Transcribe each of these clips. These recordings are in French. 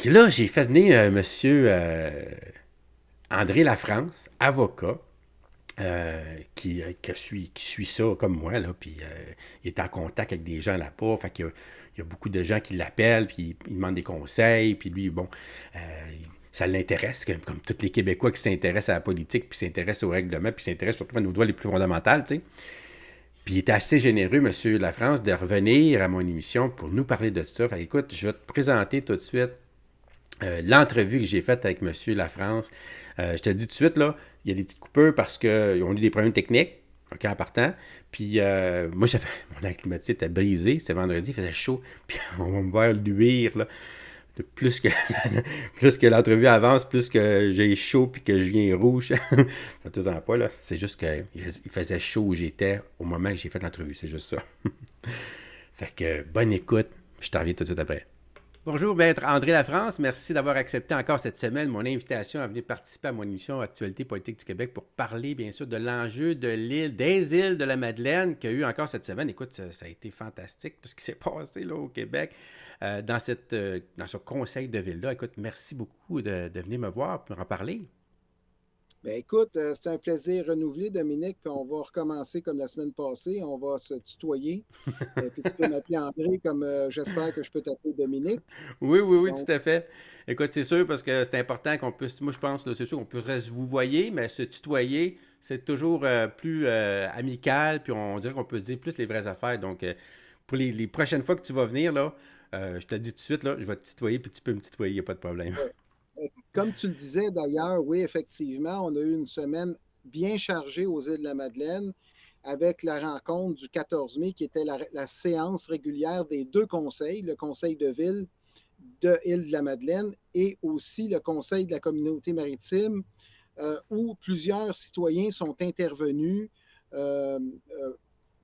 Donc là, j'ai fait venir monsieur André Lafrance, avocat, qui suit ça comme moi, là, puis il est en contact avec des gens là-bas, fait qu'il y a beaucoup de gens qui l'appellent, puis ils demandent des conseils, puis lui, bon, euh, ça l'intéresse, comme tous les Québécois qui s'intéressent à la politique, puis s'intéressent au règlement, puis s'intéressent surtout à nos droits les plus fondamentaux, tu sais. Puis il est assez généreux, monsieur Lafrance, de revenir à mon émission pour nous parler de ça. Fait écoute, je vais te présenter tout de suite l'entrevue que j'ai faite avec monsieur Lafrance. Je te le dis tout de suite, là, il y a des petites coupures parce qu'ils ont eu des problèmes techniques, OK, en partant. Puis moi, mon air climatique était brisé, c'était vendredi, il faisait chaud. Puis on va me voir luire, là. Plus que, plus que l'entrevue avance, plus que j'ai chaud puis que je viens rouge. Faites-en pas, là. C'est juste qu'il faisait chaud où j'étais au moment que j'ai fait l'entrevue. C'est juste ça. Fait que bonne écoute. Je t'en reviens tout de suite après. Bonjour, maître André Lafrance. Merci d'avoir accepté encore cette semaine mon invitation à venir participer à mon émission Actualité politique du Québec pour parler, bien sûr, de l'enjeu de l'île, des îles de la Madeleine qu'il y a eu encore cette semaine. Écoute, ça a été fantastique, tout ce qui s'est passé là, au Québec dans ce conseil de ville-là. Écoute, merci beaucoup de venir me voir pour en parler. Ben écoute, c'est un plaisir renouvelé, Dominique, puis on va recommencer comme la semaine passée. On va se tutoyer. Puis tu peux m'appeler André, comme j'espère que je peux t'appeler Dominique. Oui, oui, oui, Donc, tout à fait. Écoute, c'est sûr parce que c'est important qu'on puisse, moi je pense, là, c'est sûr qu'on pourrait se vous voyer, mais se tutoyer, c'est toujours plus amical, puis on dirait qu'on peut se dire plus les vraies affaires. Donc, pour les prochaines fois que tu vas venir, là, je te le dis tout de suite, là, je vais te tutoyer, puis tu peux me tutoyer, il n'y a pas de problème. ouais. Comme tu le disais d'ailleurs, oui, effectivement, on a eu une semaine bien chargée aux îles de la Madeleine avec la rencontre du 14 mai qui était la séance régulière des deux conseils, le conseil de ville de île de la Madeleine et aussi le conseil de la communauté maritime, où plusieurs citoyens sont intervenus euh, euh,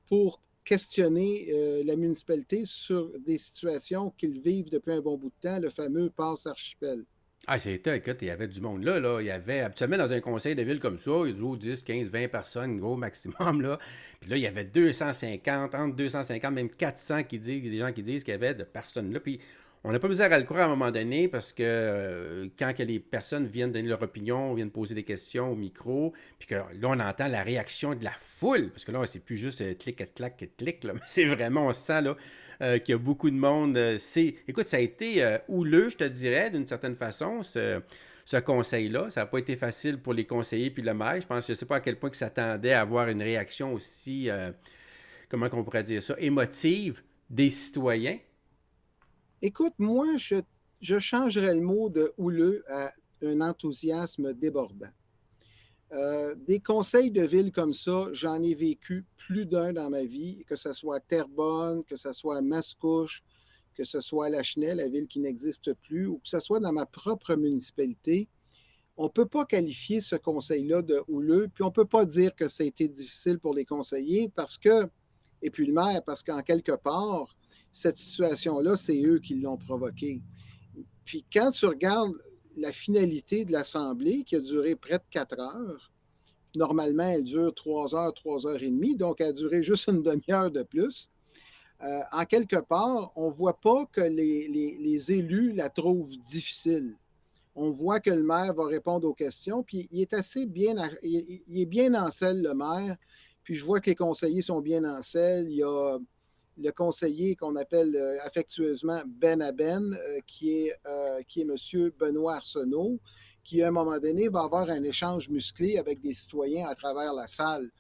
pour questionner la municipalité sur des situations qu'ils vivent depuis un bon bout de temps, le fameux passe archipel. Ah, c'était, écoute, il y avait du monde là, là. Il y avait, habituellement, dans un conseil de ville comme ça, il y a toujours 10, 15, 20 personnes, gros maximum, là. Puis là, il y avait 250, entre 250, même 400 qui disent, des gens qui disent qu'il y avait de personnes là. Puis on n'a pas besoin à le croire à un moment donné parce que quand que les personnes viennent donner leur opinion, viennent poser des questions au micro, puis que là, on entend la réaction de la foule, parce que là, c'est plus juste clic, clac, clic, là, mais c'est vraiment, on sent là, qu'il y a beaucoup de monde. Écoute, ça a été houleux, je te dirais, d'une certaine façon, ce conseil-là. Ça n'a pas été facile pour les conseillers puis le maire. Je ne sais pas à quel point ils s'attendaient à avoir une réaction aussi, comment on pourrait dire ça, émotive des citoyens. Écoute, moi, je changerais le mot de houleux à un enthousiasme débordant. Des conseils de ville comme ça, j'en ai vécu plus d'un dans ma vie, que ce soit à Terrebonne, que ce soit à Mascouche, que ce soit à Lachenay, la ville qui n'existe plus, ou que ce soit dans ma propre municipalité. On ne peut pas qualifier ce conseil-là de houleux, puis on ne peut pas dire que ça a été difficile pour les conseillers parce que, et puis le maire, parce qu'en quelque part, cette situation-là, c'est eux qui l'ont provoquée. Puis quand tu regardes la finalité de l'Assemblée, qui a duré près de 4 heures, normalement, elle dure 3 heures, 3 heures et demie, donc elle a duré juste une demi-heure de plus. En quelque part, on ne voit pas que les élus la trouvent difficile. On voit que le maire va répondre aux questions, puis il est assez bien, il est bien en selle, le maire. Puis je vois que les conseillers sont bien en selle. Il y a le conseiller qu'on appelle affectueusement Ben à Ben, qui est M. Benoît Arsenault, qui, à un moment donné, va avoir un échange musclé avec des citoyens à travers la salle.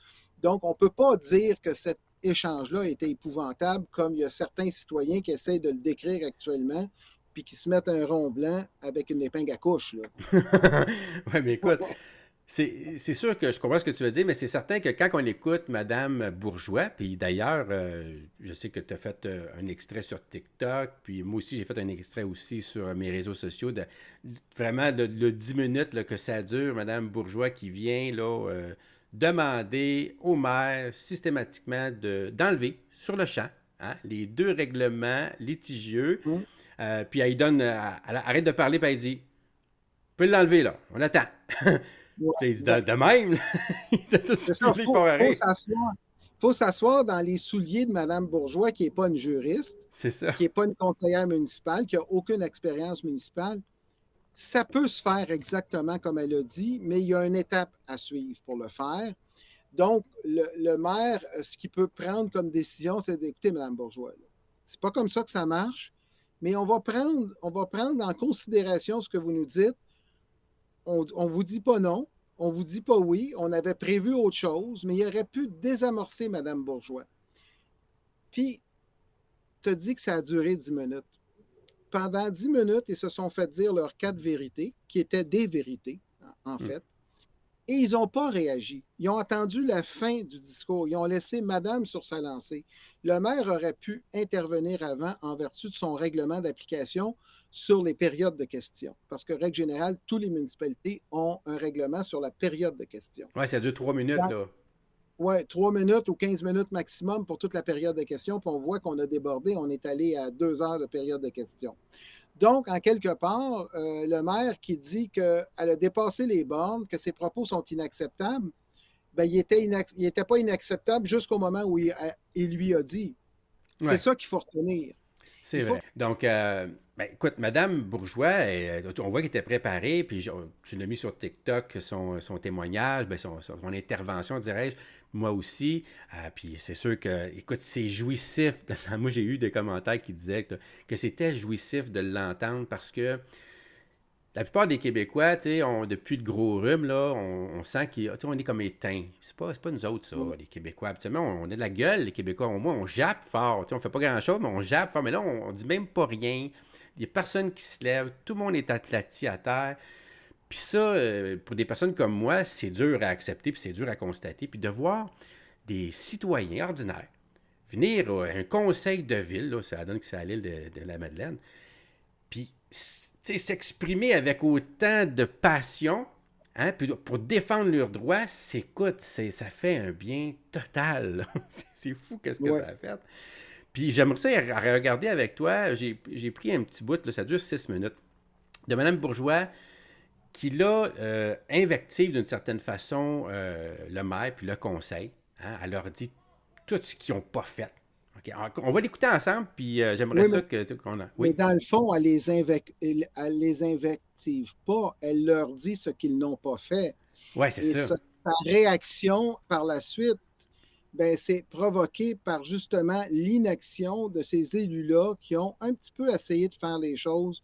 Donc, on ne peut pas dire que cet échange-là était épouvantable, comme il y a certains citoyens qui essaient de le décrire actuellement, puis qui se mettent un rond blanc avec une épingle à couche. Là. Ouais, mais écoute, c'est sûr que je comprends ce que tu veux dire, mais c'est certain que quand on écoute Madame Bourgeois, puis d'ailleurs, je sais que tu as fait un extrait sur TikTok, puis moi aussi j'ai fait un extrait aussi sur mes réseaux sociaux, vraiment le 10 minutes là, que ça dure, Madame Bourgeois qui vient là, demander au maire systématiquement d'enlever sur le champ hein, les deux règlements litigieux, Hum, puis elle donne, elle arrête de parler, puis elle dit, vous pouvez l'enlever là, on attend. ouais, Puis il dit ouais. de même, là, il a tout C'est ça, suivi pour arrêt. il faut s'asseoir dans les souliers de Mme Bourgeois, qui n'est pas une juriste, C'est ça. qui n'est pas une conseillère municipale, qui n'a aucune expérience municipale. Ça peut se faire exactement comme elle a dit, mais il y a une étape à suivre pour le faire. Donc, le maire, ce qu'il peut prendre comme décision, c'est d'écouter Mme Bourgeois. C'est pas comme ça que ça marche, mais on va prendre en considération ce que vous nous dites. On ne vous dit pas non, on ne vous dit pas oui, on avait prévu autre chose, mais il aurait pu désamorcer Mme Bourgeois. Puis, tu as dit que ça a duré 10 minutes. Pendant 10 minutes, ils se sont fait dire leurs 4 vérités, qui étaient des vérités, en fait. Et ils n'ont pas réagi. Ils ont attendu la fin du discours. Ils ont laissé Madame sur sa lancée. Le maire aurait pu intervenir avant en vertu de son règlement d'application sur les périodes de questions. Parce que, règle générale, toutes les municipalités ont un règlement sur la période de questions. Ouais, ça dure 3 minutes, là. Oui, 3 minutes ou 15 minutes maximum pour toute la période de questions. Puis on voit qu'on a débordé. On est allé à 2 heures de période de questions. Donc, en quelque part, le maire qui dit qu'elle a dépassé les bornes, que ses propos sont inacceptables, ben, il n'était pas inacceptable jusqu'au moment où il lui a dit. C'est Ouais, ça qu'il faut retenir. c'est Il faut... vrai. Donc, ben, écoute, Madame Bourgeois, on voit qu'elle était préparée, puis tu l'as mis sur TikTok, son témoignage, ben, son intervention, dirais-je, moi aussi. Puis c'est sûr que, écoute, c'est jouissif. Moi, j'ai eu des commentaires qui disaient que c'était jouissif de l'entendre parce que la plupart des Québécois, tu sais, depuis de gros rhumes, là, on sent qu'on est comme éteints. C'est pas nous autres, ça, les Québécois. Habituellement, on a de la gueule, les Québécois. Au moins, on jappe fort. Tu sais, on fait pas grand-chose, mais on jappe fort. Mais là, on dit même pas rien. Il n'y a personne qui se lève. Tout le monde est aplati à terre. Puis ça, pour des personnes comme moi, c'est dur à accepter, puis c'est dur à constater. Puis de voir des citoyens ordinaires venir à un conseil de ville, là, ça donne que c'est à l'île de la Madeleine, puis s'exprimer avec autant de passion, hein, puis pour défendre leurs droits, ça fait un bien total. C'est fou qu'est-ce que Ouais. ça a fait. Puis j'aimerais ça regarder avec toi. J'ai pris un petit bout, là, ça dure 6 minutes, de Mme Bourgeois qui, là, invective d'une certaine façon le maire puis le conseil. Hein, elle leur dit tout ce qu'ils n'ont pas fait. OK, on va l'écouter ensemble, puis j'aimerais Oui, ça qu'on a. mais Oui, dans le fond, elle les invective pas. Elle leur dit ce qu'ils n'ont pas fait. ouais, c'est Et ça. sa réaction par la suite, ben, c'est provoqué par justement l'inaction de ces élus-là qui ont un petit peu essayé de faire les choses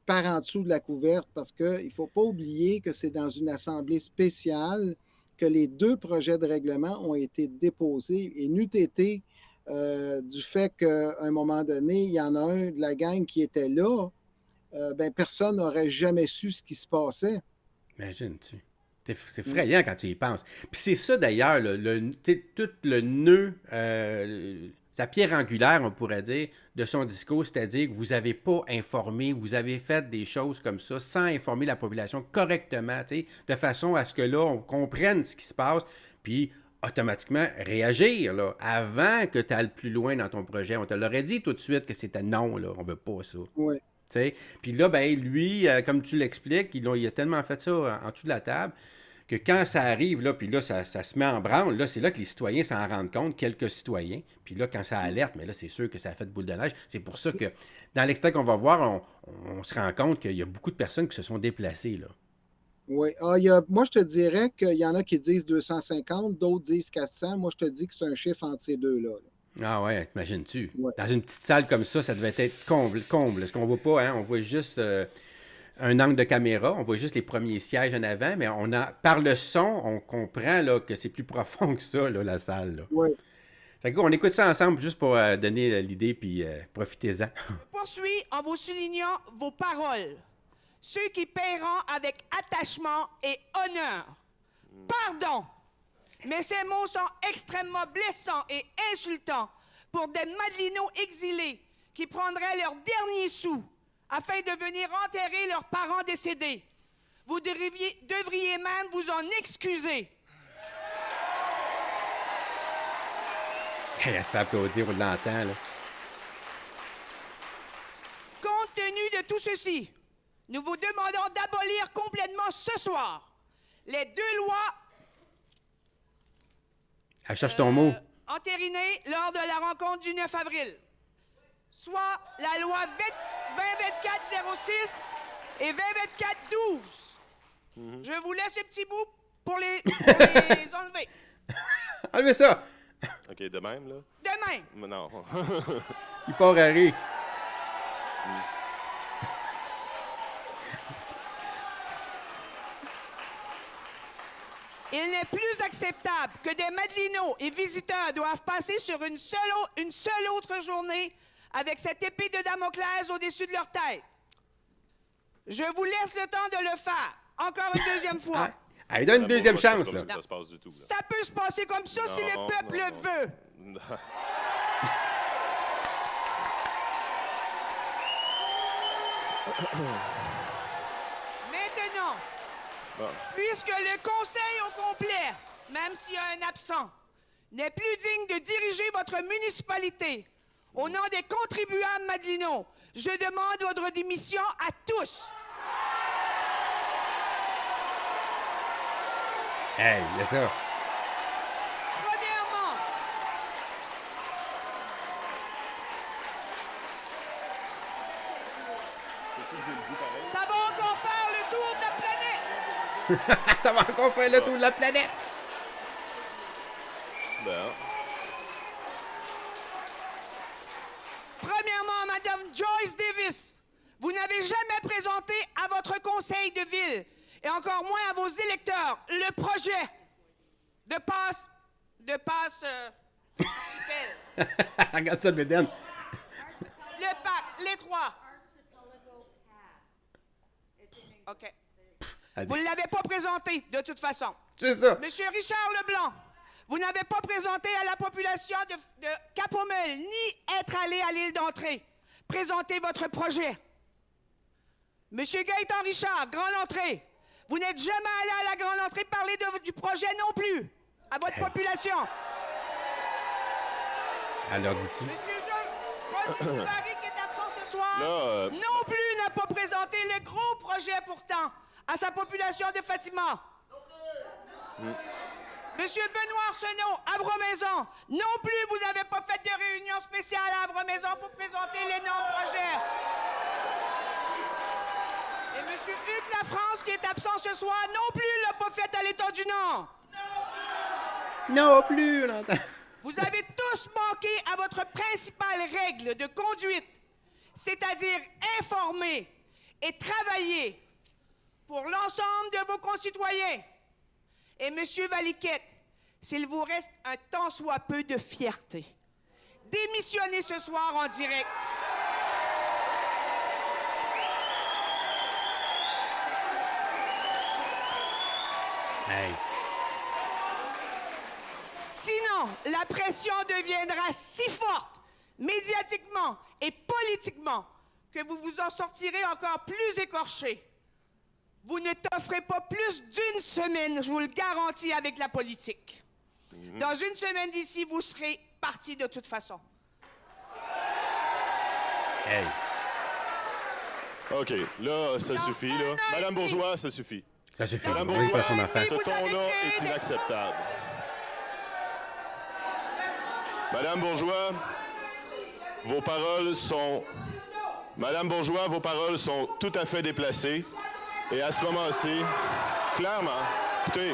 par en dessous de la couverte parce qu'il ne faut pas oublier que c'est dans une assemblée spéciale que les 2 projets de règlement ont été déposés et n'eût été du fait qu'à un moment donné, il y en a un de la gang qui était là, ben, personne n'aurait jamais su ce qui se passait. Imagine-tu. C'est effrayant quand tu y penses. Puis c'est ça d'ailleurs, tout le nœud, sa pierre angulaire, on pourrait dire, de son discours, c'est-à-dire que vous n'avez pas informé, vous avez fait des choses comme ça sans informer la population correctement, de façon à ce que là, on comprenne ce qui se passe, puis automatiquement réagir là, avant que tu ailles plus loin dans ton projet. On te l'aurait dit tout de suite que c'était non, là, on veut pas ça. Oui. Puis là, ben, lui, comme tu l'expliques, il a tellement fait ça en dessous de la table que quand ça arrive, là, puis là, ça se met en branle, là, c'est là que les citoyens s'en rendent compte, quelques citoyens. Puis là, quand ça alerte, mais là, c'est sûr que ça a fait boule de neige. C'est pour ça que dans l'extrait qu'on va voir, on se rend compte qu'il y a beaucoup de personnes qui se sont déplacées, là. Oui. Ah, moi, je te dirais qu'il y en a qui disent 250, d'autres disent 400. Moi, je te dis que c'est un chiffre entre ces deux-là. Ah ouais, t'imagines-tu? Ouais. Dans une petite salle comme ça devait être comble. Ce qu'on voit pas, hein, on voit juste un angle de caméra, on voit juste les premiers sièges en avant, mais par le son, on comprend là, que c'est plus profond que ça, là, la salle. Là. Oui. Fait qu'on écoute ça ensemble juste pour donner l'idée, puis profitez-en. Je poursuis en vous soulignant vos paroles. Ceux qui paieront avec attachement et honneur. Pardon, mais ces mots sont extrêmement blessants et insultants pour des Madelinots exilés qui prendraient leur dernier sou afin de venir enterrer leurs parents décédés. Vous devriez même vous en excuser. Elle se fait applaudir, on l'entend. Là. Compte tenu de tout ceci, nous vous demandons d'abolir complètement ce soir les 2 lois Elle cherche ton mot. entérinées lors de la rencontre du 9 avril, soit la loi 2024-06 et 20-24-12. Je vous laisse ce petit bout pour les enlever. Enlevez ça! OK, de même, là? De même. Mais non. Il part à rire. Il n'est plus acceptable que des Madelinots et visiteurs doivent passer sur une seule autre journée avec cette épée de Damoclès au-dessus de leur tête. Je vous laisse le temps de le faire. Encore une deuxième fois. Allez, donne une deuxième C'est pas chance, comme là. ça que ça se passe du tout, là. Ça peut se passer comme ça si le peuple le veut. Non. Maintenant, puisque le conseil au complet, même s'il y a un absent, n'est plus digne de diriger votre municipalité, au nom des contribuables Madelinots, je demande votre démission à tous. Hey, il y a ça. Premièrement, ça va encore faire le tour de la planète. Ça va encore faire le tour de la planète. Ben, Premièrement, Madame Joyce Davis, vous n'avez jamais présenté à votre conseil de ville, et encore moins à vos électeurs, le projet de passe... Regarde ça, Bédène. le pape, les trois. OK. Elle Vous dit- ne l'avez pas présenté, de toute façon. C'est ça. Monsieur Richard Leblanc, vous n'avez pas présenté à la population de Cap-Omel, ni être allé à l'île d'entrée. Présentez votre projet. Monsieur Gaëtan Richard, Grande Entrée, vous n'êtes jamais allé à la Grande Entrée parler du projet non plus à votre population. Alors, dis-tu? Monsieur Paul Barry, qui est absent ce soir, Là, non plus n'a pas présenté le gros projet pourtant à sa population de Fatima. Monsieur Benoît Arsenault, Havre-Maison, non plus vous n'avez pas fait de réunion spéciale à Havre-Maison pour présenter l'énorme projet. Et Monsieur Hugues Lafrance, qui est absent ce soir, non plus l'a pas fait à l'État du Nord. Non plus, on entend. Vous avez tous manqué à votre principale règle de conduite, c'est-à-dire informer et travailler pour l'ensemble de vos concitoyens. Et Monsieur Valiquette, s'il vous reste un tant soit peu de fierté, démissionnez ce soir en direct. Hey. Sinon, la pression deviendra si forte, médiatiquement et politiquement, que vous vous en sortirez encore plus écorché. Vous ne t'offrez pas plus d'une semaine, je vous le garantis, avec la politique. Dans une semaine d'ici, vous serez parti de toute façon. Hey. OK, là, ça suffit, là. Madame Bourgeois, ça suffit. Ça suffit. Madame On va y Bourgeois, faire son affaire. ce ton-là est inacceptable. Madame Bourgeois, vos paroles sont... Madame Bourgeois, vos paroles sont tout à fait déplacées. Et à ce moment-ci, clairement, écoutez,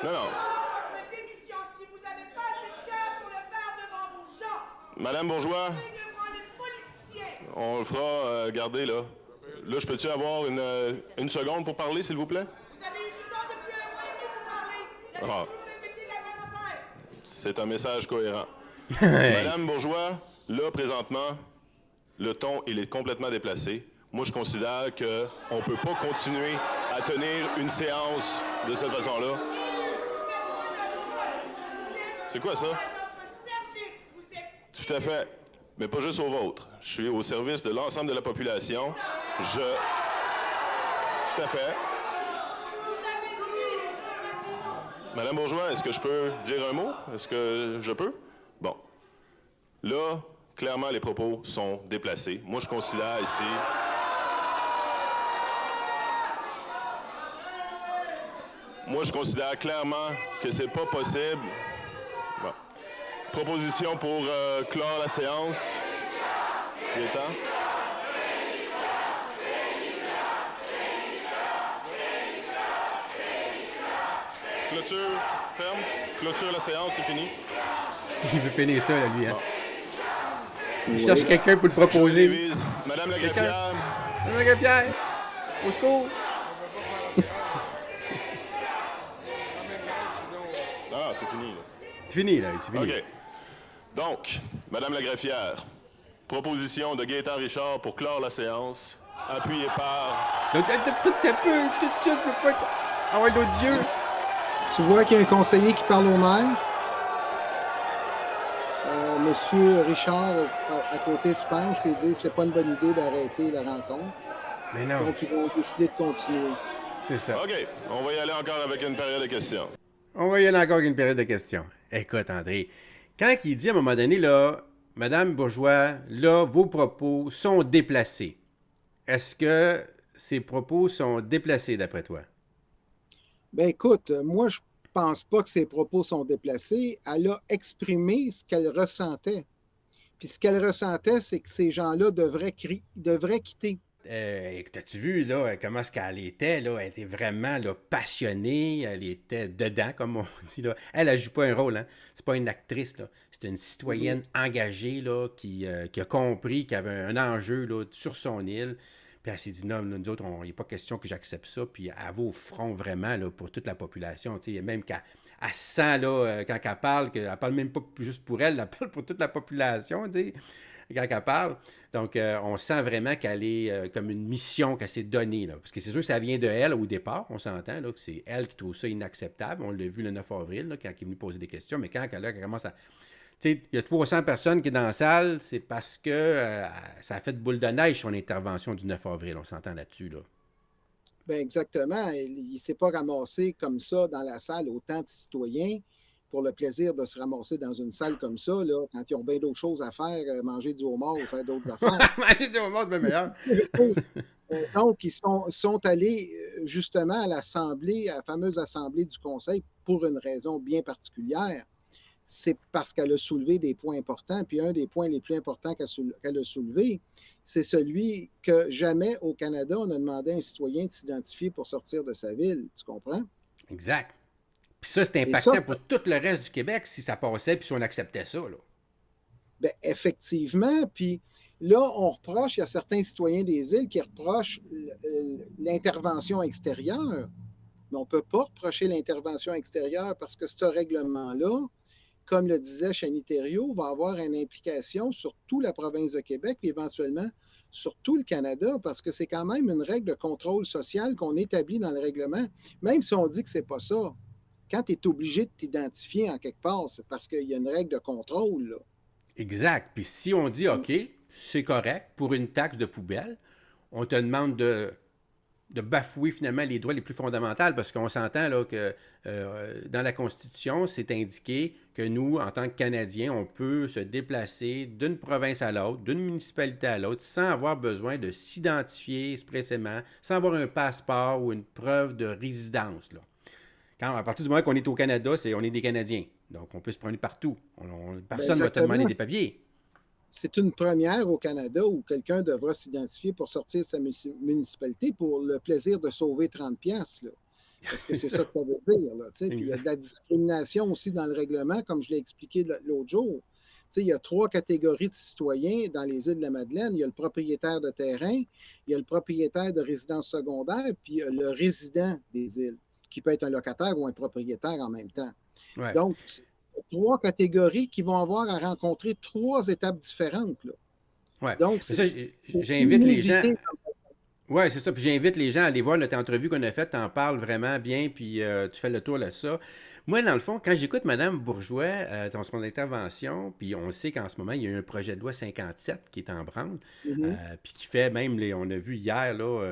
non. Votre démission, si vous n'avez pas assez de cœur pour le faire devant vos gens, Madame Bourgeois, devant les politiciens. on le fera, regardez, là. Là, je peux-tu avoir une seconde pour parler, s'il vous plaît? Vous avez eu du temps depuis un mois et demi pour parler. Vous avez Ah. toujours répété la même affaire. C'est un message cohérent. Madame Bourgeois, là, présentement, le ton, il est complètement déplacé. Moi, je considère qu'on ne peut pas continuer à tenir une séance de cette façon-là. C'est quoi ça? À notre service, vous êtes... Tout à fait. Mais pas juste au vôtre. Je suis au service de l'ensemble de la population. Tout à fait. Madame Bourgeois, est-ce que je peux dire un mot? Est-ce que je peux? Bon. Là, clairement, les propos sont déplacés. Moi, je considère ici... Moi, je considère clairement que c'est pas possible. Bon. Proposition pour clore la séance. Il est temps. clôture, ferme. Clôture la séance, c'est fini. Il veut finir ça, là, lui. Hein? Bon. Il cherche quelqu'un pour le proposer. Révise. Madame la greffière. Madame la greffière, au secours. Ah, c'est fini. Là. C'est fini, là. C'est fini. OK. Donc, Madame la greffière, proposition de Gaétan Richard pour clore la séance, appuyée par... Donc, tout de suite, ah ouais, l'autre Dieu. Tu vois qu'il y a un conseiller qui parle au maire. Monsieur Richard, à côté, se penche et dit c'est pas une bonne idée d'arrêter la rencontre. Mais non. Donc, ils vont décider de continuer. C'est ça. OK, on va y aller encore avec une période de questions. On va y aller encore avec une période de questions. Écoute, André, quand il dit à un moment donné, là, Madame Bourgeois, là, vos propos sont déplacés. Est-ce que ces propos sont déplacés d'après toi? Ben écoute, moi, je pense pas que ses propos sont déplacés. Elle a exprimé ce qu'elle ressentait. Puis ce qu'elle ressentait, c'est que ces gens-là devraient quitter. T'as-tu vu, là, comment est-ce qu'elle était, là? Elle était vraiment, là, passionnée. Elle était dedans, comme on dit, là. Elle joue pas un rôle, hein. C'est pas une actrice, là. C'est une citoyenne engagée, là, qui a compris qu'il y avait un enjeu, là, sur son île. Puis elle s'est dit, non, nous autres, il n'est pas question que j'accepte ça. Puis elle va au front vraiment là, pour toute la population. Il y a même qu'elle sent, là, quand elle parle, qu'elle parle même pas juste pour elle, elle parle pour toute la population, quand elle parle. Donc, on sent vraiment qu'elle est comme une mission qu'elle s'est donnée. Là. Parce que c'est sûr que ça vient de elle au départ, on s'entend, là, que c'est elle qui trouve ça inacceptable. On l'a vu le 9 avril, là, quand elle est venue poser des questions. Mais quand elle commence à... Tu sais, il y a 300 personnes qui sont dans la salle, c'est parce que ça a fait boule de neige son intervention du 9 avril. On s'entend là-dessus, là. Bien, exactement. Il ne s'est pas ramassé comme ça dans la salle autant de citoyens pour le plaisir de se ramasser dans une salle comme ça, là, quand ils ont bien d'autres choses à faire, manger du homard ou faire d'autres affaires. Manger du homard, c'est bien meilleur. Donc, ils sont allés justement à l'assemblée, à la fameuse assemblée du Conseil, pour une raison bien particulière. C'est parce qu'elle a soulevé des points importants. Puis un des points les plus importants qu'elle a soulevé, c'est celui que jamais au Canada, on a demandé à un citoyen de s'identifier pour sortir de sa ville. Tu comprends? Exact. Puis ça, c'est impactant pour tout le reste du Québec si ça passait puis si on acceptait ça, là. Bien, effectivement. Puis là, on reproche, il y a certains citoyens des îles qui reprochent l'intervention extérieure. Mais on ne peut pas reprocher l'intervention extérieure parce que ce règlement-là, comme le disait Chani Thériault, va avoir une implication sur toute la province de Québec et éventuellement sur tout le Canada, parce que c'est quand même une règle de contrôle social qu'on établit dans le règlement, même si on dit que ce n'est pas ça. Quand tu es obligé de t'identifier en quelque part, c'est parce qu'il y a une règle de contrôle, là. Exact. Puis si on dit, OK, c'est correct, pour une taxe de poubelle, on te demande de bafouer finalement les droits les plus fondamentaux, parce qu'on s'entend là, que dans la Constitution, c'est indiqué que nous, en tant que Canadiens, on peut se déplacer d'une province à l'autre, d'une municipalité à l'autre, sans avoir besoin de s'identifier expressément, sans avoir un passeport ou une preuve de résidence, là. À partir du moment qu'on est au Canada, on est des Canadiens. Donc, on peut se promener partout. Personne ne va te demander des papiers. C'est une première au Canada où quelqu'un devra s'identifier pour sortir de sa municipalité pour le plaisir de sauver 30 piastres, là. Parce que c'est ça que ça veut dire, là. Puis il y a de la discrimination aussi dans le règlement, comme je l'ai expliqué l'autre jour. Il y a 3 catégories de citoyens dans les îles de la Madeleine. Il y a le propriétaire de terrain, il y a le propriétaire de résidence secondaire, puis il y a le résident des îles, qui peut être un locataire ou un propriétaire en même temps. Ouais. Donc, 3 catégories qui vont avoir à rencontrer 3 étapes différentes, là. Ouais. Donc, ça, j'invite les gens. Oui, c'est ça. Puis j'invite les gens à aller voir notre entrevue qu'on a faite. Tu en parles vraiment bien, puis tu fais le tour de ça. Moi, dans le fond, quand j'écoute Mme Bourgeois dans son intervention, puis on sait qu'en ce moment, il y a un projet de loi 57 qui est en branle, puis qui fait même, on a vu hier, là,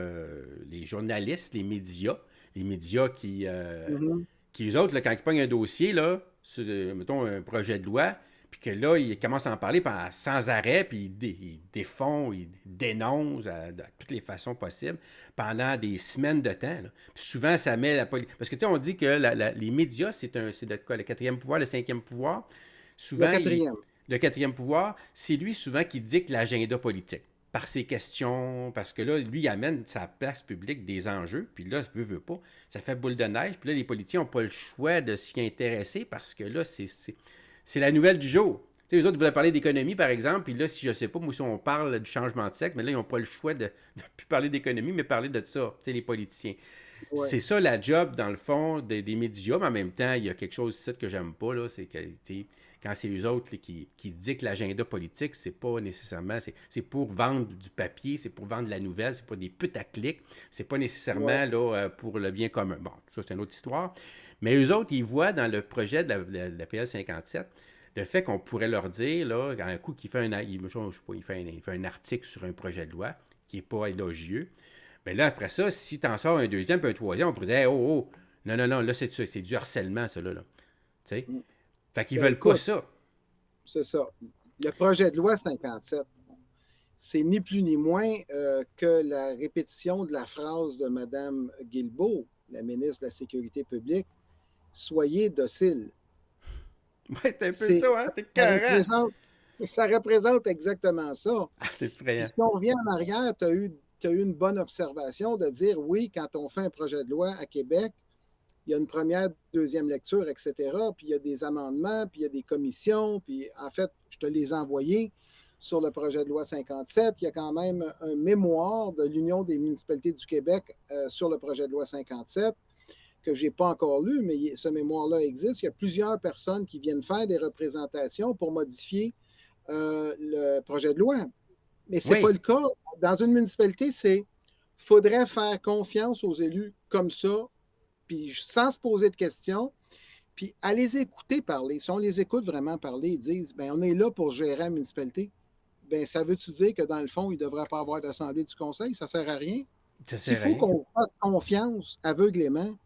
les journalistes, les médias qui, eux autres, là, quand ils pognent un dossier, là, sur, mettons, un projet de loi, puis que là, ils commencent à en parler sans arrêt, puis ils défont, ils dénoncent de toutes les façons possibles pendant des semaines de temps, là. Puis souvent, ça met la police. Parce que, tu sais, on dit que les médias, c'est le 4e pouvoir, le 5e pouvoir. Souvent, le 4e. Le 4e pouvoir, c'est lui souvent qui dicte l'agenda politique. par ses questions, parce que là, lui, il amène sa place publique des enjeux, puis là, veut pas, ça fait boule de neige, puis là, les politiciens n'ont pas le choix de s'y intéresser, parce que là, c'est la nouvelle du jour. Tu sais, les autres voulaient parler d'économie, par exemple, puis là, si je sais pas, moi, si on parle du changement de siècle, mais là, ils n'ont pas le choix de ne plus parler d'économie, mais parler de ça, tu sais, les politiciens. Ouais. C'est ça la job, dans le fond, des médias, mais en même temps, il y a quelque chose ici que j'aime pas, là, c'est que, tu sais, quand c'est eux autres là, qui dictent l'agenda politique, c'est pas nécessairement, c'est pour vendre du papier, c'est pour vendre la nouvelle, c'est pas des putaclics, c'est pas nécessairement là, pour le bien commun. Bon, ça, c'est une autre histoire. Mais eux autres, ils voient dans le projet de la PL 57 le fait qu'on pourrait leur dire, là, un coup qu'il fait il fait un article sur un projet de loi qui n'est pas élogieux, bien là, après ça, si tu en sors un deuxième puis un troisième, on pourrait dire, hey, oh, non, là, c'est du harcèlement, ça, là. Tu sais? Fait qu'ils veulent pas ça. C'est ça. Le projet de loi 57, c'est ni plus ni moins que la répétition de la phrase de Mme Guilbeault, la ministre de la Sécurité publique, « Soyez docile ». Ouais, c'est un peu ça, hein? T'es carré. Ça représente exactement ça. Ah, c'est effrayant. Si on revient en arrière, tu as eu une bonne observation de dire, oui, quand on fait un projet de loi à Québec, il y a une première, deuxième lecture, etc., puis il y a des amendements, puis il y a des commissions, puis en fait, je te les ai envoyés sur le projet de loi 57. Il y a quand même un mémoire de l'Union des municipalités du Québec sur le projet de loi 57 que je n'ai pas encore lu, mais ce mémoire-là existe. Il y a plusieurs personnes qui viennent faire des représentations pour modifier le projet de loi. Mais ce n'est pas le cas. Dans une municipalité, faudrait faire confiance aux élus comme ça, puis sans se poser de questions, puis à les écouter parler. Si on les écoute vraiment parler, ils disent, bien, on est là pour gérer la municipalité. Bien, ça veut-tu dire que dans le fond, il ne devrait pas avoir d'assemblée du conseil? Ça ne sert à rien. S'il faut qu'on fasse confiance aveuglément,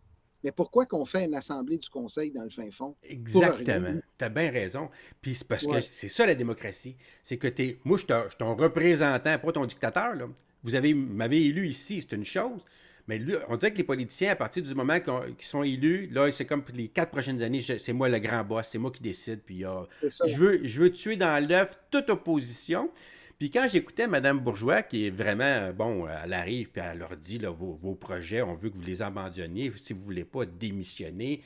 mais pourquoi qu'on fait une assemblée du conseil dans le fin fond? Exactement. Tu as bien raison. Puis c'est parce que c'est ça la démocratie. C'est que moi, je suis ton représentant, pas ton dictateur. Là. Vous m'avez élu ici, c'est une chose. Mais lui, on dirait que les politiciens, à partir du moment qu'ils sont élus, là, c'est comme les 4 prochaines années, c'est moi le grand boss, c'est moi qui décide. Puis je veux tuer dans l'œuf toute opposition. Puis quand j'écoutais Mme Bourgeois, qui est vraiment, bon, elle arrive, puis elle leur dit, là, vos projets, on veut que vous les abandonniez, si vous ne voulez pas démissionner.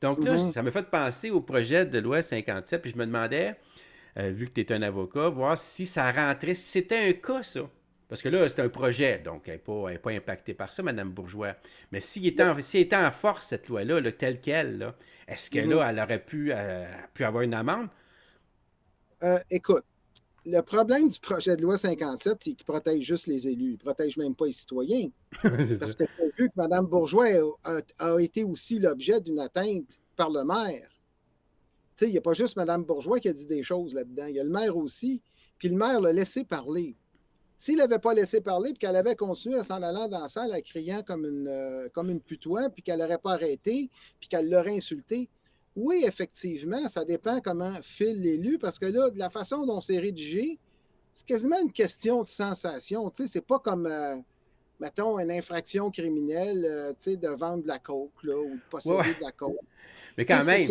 Donc là, ça m'a fait penser au projet de loi 57, puis je me demandais, vu que tu es un avocat, voir si ça rentrait, si c'était un cas, ça. Parce que là, c'est un projet, donc elle n'est pas impactée par ça, Mme Bourgeois. Mais s'il était en force, cette loi-là, là, telle qu'elle, là, est-ce que là, elle aurait pu avoir une amende? Écoute, le problème du projet de loi 57, c'est qu'il protège juste les élus. Il ne protège même pas les citoyens. Parce que tu as vu que Mme Bourgeois a été aussi l'objet d'une atteinte par le maire. Tu sais, il n'y a pas juste Mme Bourgeois qui a dit des choses là-dedans. Il y a le maire aussi. Puis le maire l'a laissé parler. S'il n'avait pas laissé parler, puis qu'elle avait continué à s'en allant dans la salle, en criant comme une putois, puis qu'elle n'aurait pas arrêté, puis qu'elle l'aurait insulté, oui, effectivement, ça dépend comment file l'élu, parce que là, de la façon dont c'est rédigé, c'est quasiment une question de sensation. Tu sais, c'est pas comme, mettons, une infraction criminelle, tu sais, de vendre de la coke, là, ou de posséder de la coke. Mais quand même,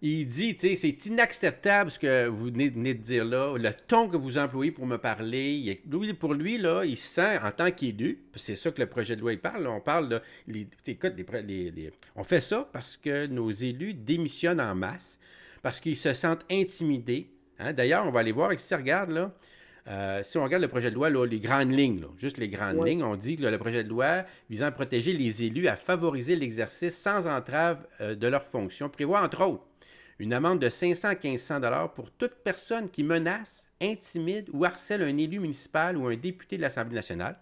il dit, tu sais, c'est inacceptable ce que vous venez de dire là, le ton que vous employez pour me parler. Pour lui, là, il se sent en tant qu'élu, c'est ça que le projet de loi il parle. Là, on parle de, écoute, on fait ça parce que nos élus démissionnent en masse, parce qu'ils se sentent intimidés. Hein? D'ailleurs, on va aller voir, ici, regarde, là, si on regarde le projet de loi, là, les grandes lignes, là, juste les grandes lignes, on dit que le projet de loi visant à protéger les élus, à favoriser l'exercice sans entrave de leurs fonctions, prévoit entre autres une amende de 500 à 1500 $ pour toute personne qui menace, intimide ou harcèle un élu municipal ou un député de l'Assemblée nationale.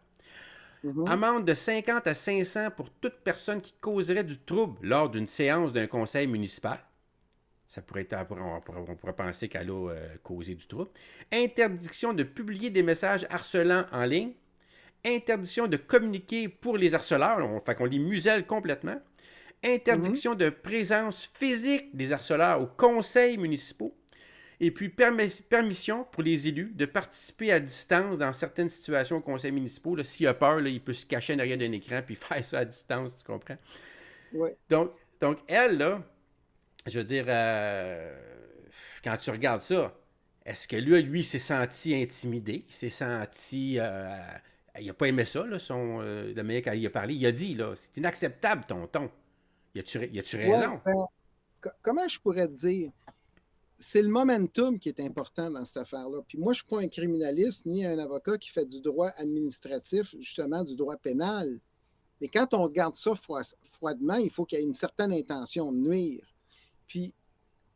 Amende de 50 à 500 pour toute personne qui causerait du trouble lors d'une séance d'un conseil municipal. Ça pourrait être, on pourrait penser qu'elle a causé du trouble. Interdiction de publier des messages harcelants en ligne. Interdiction de communiquer pour les harceleurs. Fait qu'on les muselle complètement. Interdiction de présence physique des harceleurs aux conseils municipaux. Et puis, permission pour les élus de participer à distance dans certaines situations aux conseils municipaux. S'il a peur, là, il peut se cacher derrière d'un écran puis faire ça à distance, tu comprends? Oui. Donc elle, là, je veux dire, quand tu regardes ça, est-ce que lui, il s'est senti intimidé? Il s'est senti... il n'a pas aimé ça, là, la manière quand il a parlé. Il a dit, là, c'est inacceptable ton ton. Y a-tu Ouais, raison? ben, comment je pourrais te dire? C'est le momentum qui est important dans cette affaire-là. Puis moi, je ne suis pas un criminaliste ni un avocat qui fait du droit administratif, justement du droit pénal. Mais quand on regarde ça froidement, il faut qu'il y ait une certaine intention de nuire. Puis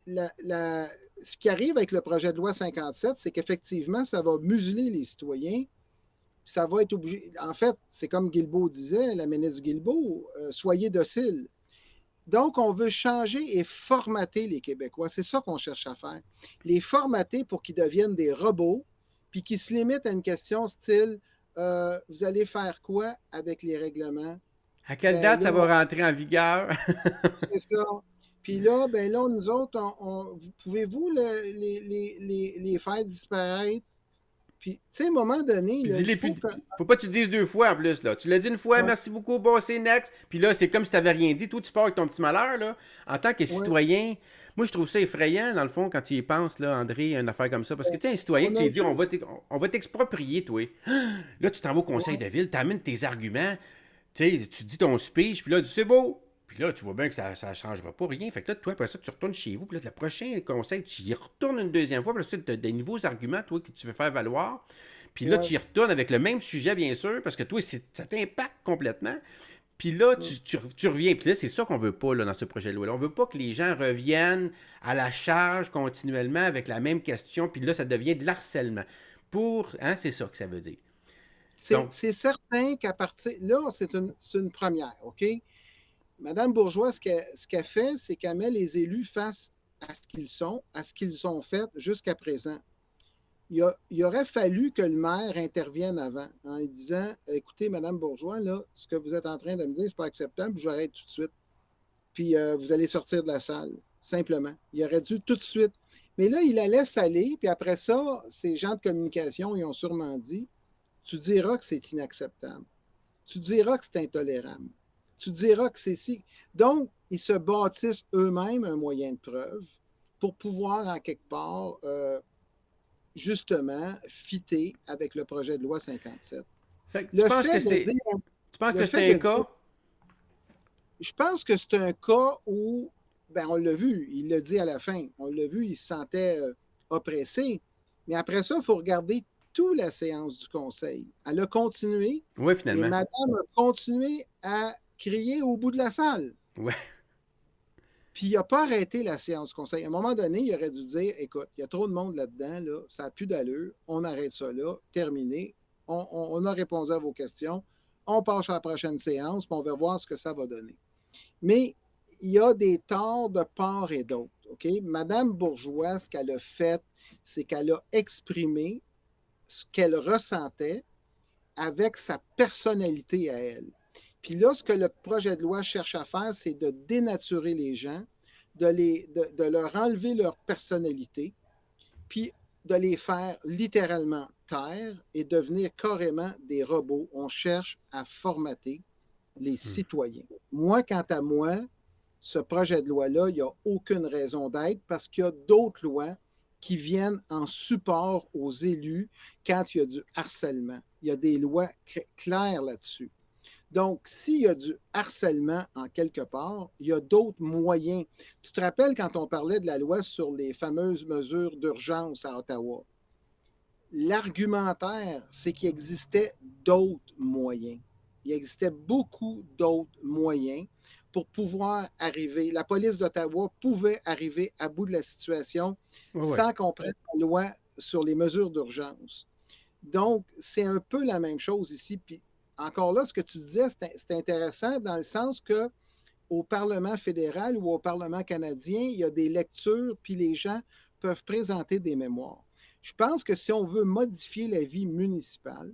ce qui arrive avec le projet de loi 57, c'est qu'effectivement, ça va museler les citoyens. Ça va être obligé. En fait, c'est comme Guilbeault disait, la ministre Guilbeault, soyez dociles. Donc, on veut changer et formater les Québécois. C'est ça qu'on cherche à faire. Les formater pour qu'ils deviennent des robots, puis qu'ils se limitent à une question style vous allez faire quoi avec les règlements? À quelle Ben date ça là, va rentrer en vigueur? c'est ça. Puis là, ben là, nous autres, pouvez-vous les faire disparaître? Puis, tu sais, à un moment donné, Puis là, il dis-les faut plus. que. Faut pas que tu le dises deux fois en plus, là. Tu l'as dit une fois, Ouais, merci beaucoup, bon, c'est next. Puis là, c'est comme si tu n'avais rien dit. Toi, tu pars avec ton petit malheur, là. En tant que ouais. citoyen, moi, je trouve ça effrayant, dans le fond, quand tu y penses, là, André, une affaire comme ça. Parce que, Ben, tu sais, un citoyen, on tu a lui dis, juste. on va t'exproprier, toi. Là, tu t'en vas au conseil Ouais, de ville, tu amènes tes arguments, tu sais, tu dis ton speech, puis là, tu dis, c'est beau. Puis là, tu vois bien que ça ne changera pas rien. Fait que là, toi, après ça, tu retournes chez vous. Puis là, le prochain conseil, tu y retournes une deuxième fois. Puis là, tu as des nouveaux arguments, toi, que tu veux faire valoir. Puis là, tu ouais. y retournes avec le même sujet, bien sûr, parce que toi, ça t'impacte complètement. Puis là, Ouais. tu reviens. Puis là, c'est ça qu'on veut pas là, dans ce projet de loi-là. On veut pas que les gens reviennent à la charge continuellement avec la même question. Puis là, ça devient de l'harcèlement. Hein, c'est ça que ça veut dire. Donc, C'est certain qu'à partir. Là, c'est une première, OK? Madame Bourgeois, ce qu'elle fait, c'est qu'elle met les élus face à ce qu'ils sont, à ce qu'ils ont fait jusqu'à présent. Il aurait fallu que le maire intervienne avant en disant écoutez, Madame Bourgeois, là, ce que vous êtes en train de me dire, c'est pas acceptable, j'arrête tout de suite. Puis vous allez sortir de la salle, simplement. Il aurait dû tout de suite. Mais là, il la laisse aller, puis après ça, ces gens de communication, ils ont sûrement dit tu diras que c'est inacceptable. Tu diras que c'est intolérable. Tu diras que c'est si. Donc, ils se bâtissent eux-mêmes un moyen de preuve pour pouvoir, en quelque part, justement, fitter avec le projet de loi 57. fait que Le fait de dire, tu penses le que fait c'est un de dire, cas? je pense que c'est un cas où, ben on l'a vu, il l'a dit à la fin, on l'a vu, il se sentait oppressé. Mais après ça, il faut regarder toute la séance du conseil. Elle a continué Oui, et finalement. madame a continué à crier au bout de la salle. Ouais. Puis il n'a pas arrêté la séance du conseil. À un moment donné, il aurait dû dire écoute, il y a trop de monde là-dedans, là, ça n'a plus d'allure, on arrête ça là, terminé. On a répondu à vos questions, on passe à la prochaine séance, puis on va voir ce que ça va donner. Mais il y a des torts de part et d'autre. OK? Madame Bourgeois, ce qu'elle a fait, c'est qu'elle a exprimé ce qu'elle ressentait avec sa personnalité à elle. Puis là, ce que le projet de loi cherche à faire, c'est de dénaturer les gens, de leur enlever leur personnalité, puis de les faire littéralement taire et devenir carrément des robots. On cherche à formater les citoyens. Moi, quant à moi, ce projet de loi-là, il n'y a aucune raison d'être parce qu'il y a d'autres lois qui viennent en support aux élus quand il y a du harcèlement. Il y a des lois claires là-dessus. Donc, s'il y a du harcèlement en quelque part, il y a d'autres moyens. Tu te rappelles quand on parlait de la loi sur les fameuses mesures d'urgence à Ottawa? L'argumentaire, c'est qu'il existait d'autres moyens. Il existait beaucoup d'autres moyens pour pouvoir arriver. La police d'Ottawa pouvait arriver à bout de la situation Ouais, ouais. sans qu'on prenne la loi sur les mesures d'urgence. Donc, c'est un peu la même chose ici. Puis, encore là, ce que tu disais, c'est intéressant dans le sens que au Parlement fédéral ou au Parlement canadien, il y a des lectures, puis les gens peuvent présenter des mémoires. Je pense que si on veut modifier la vie municipale,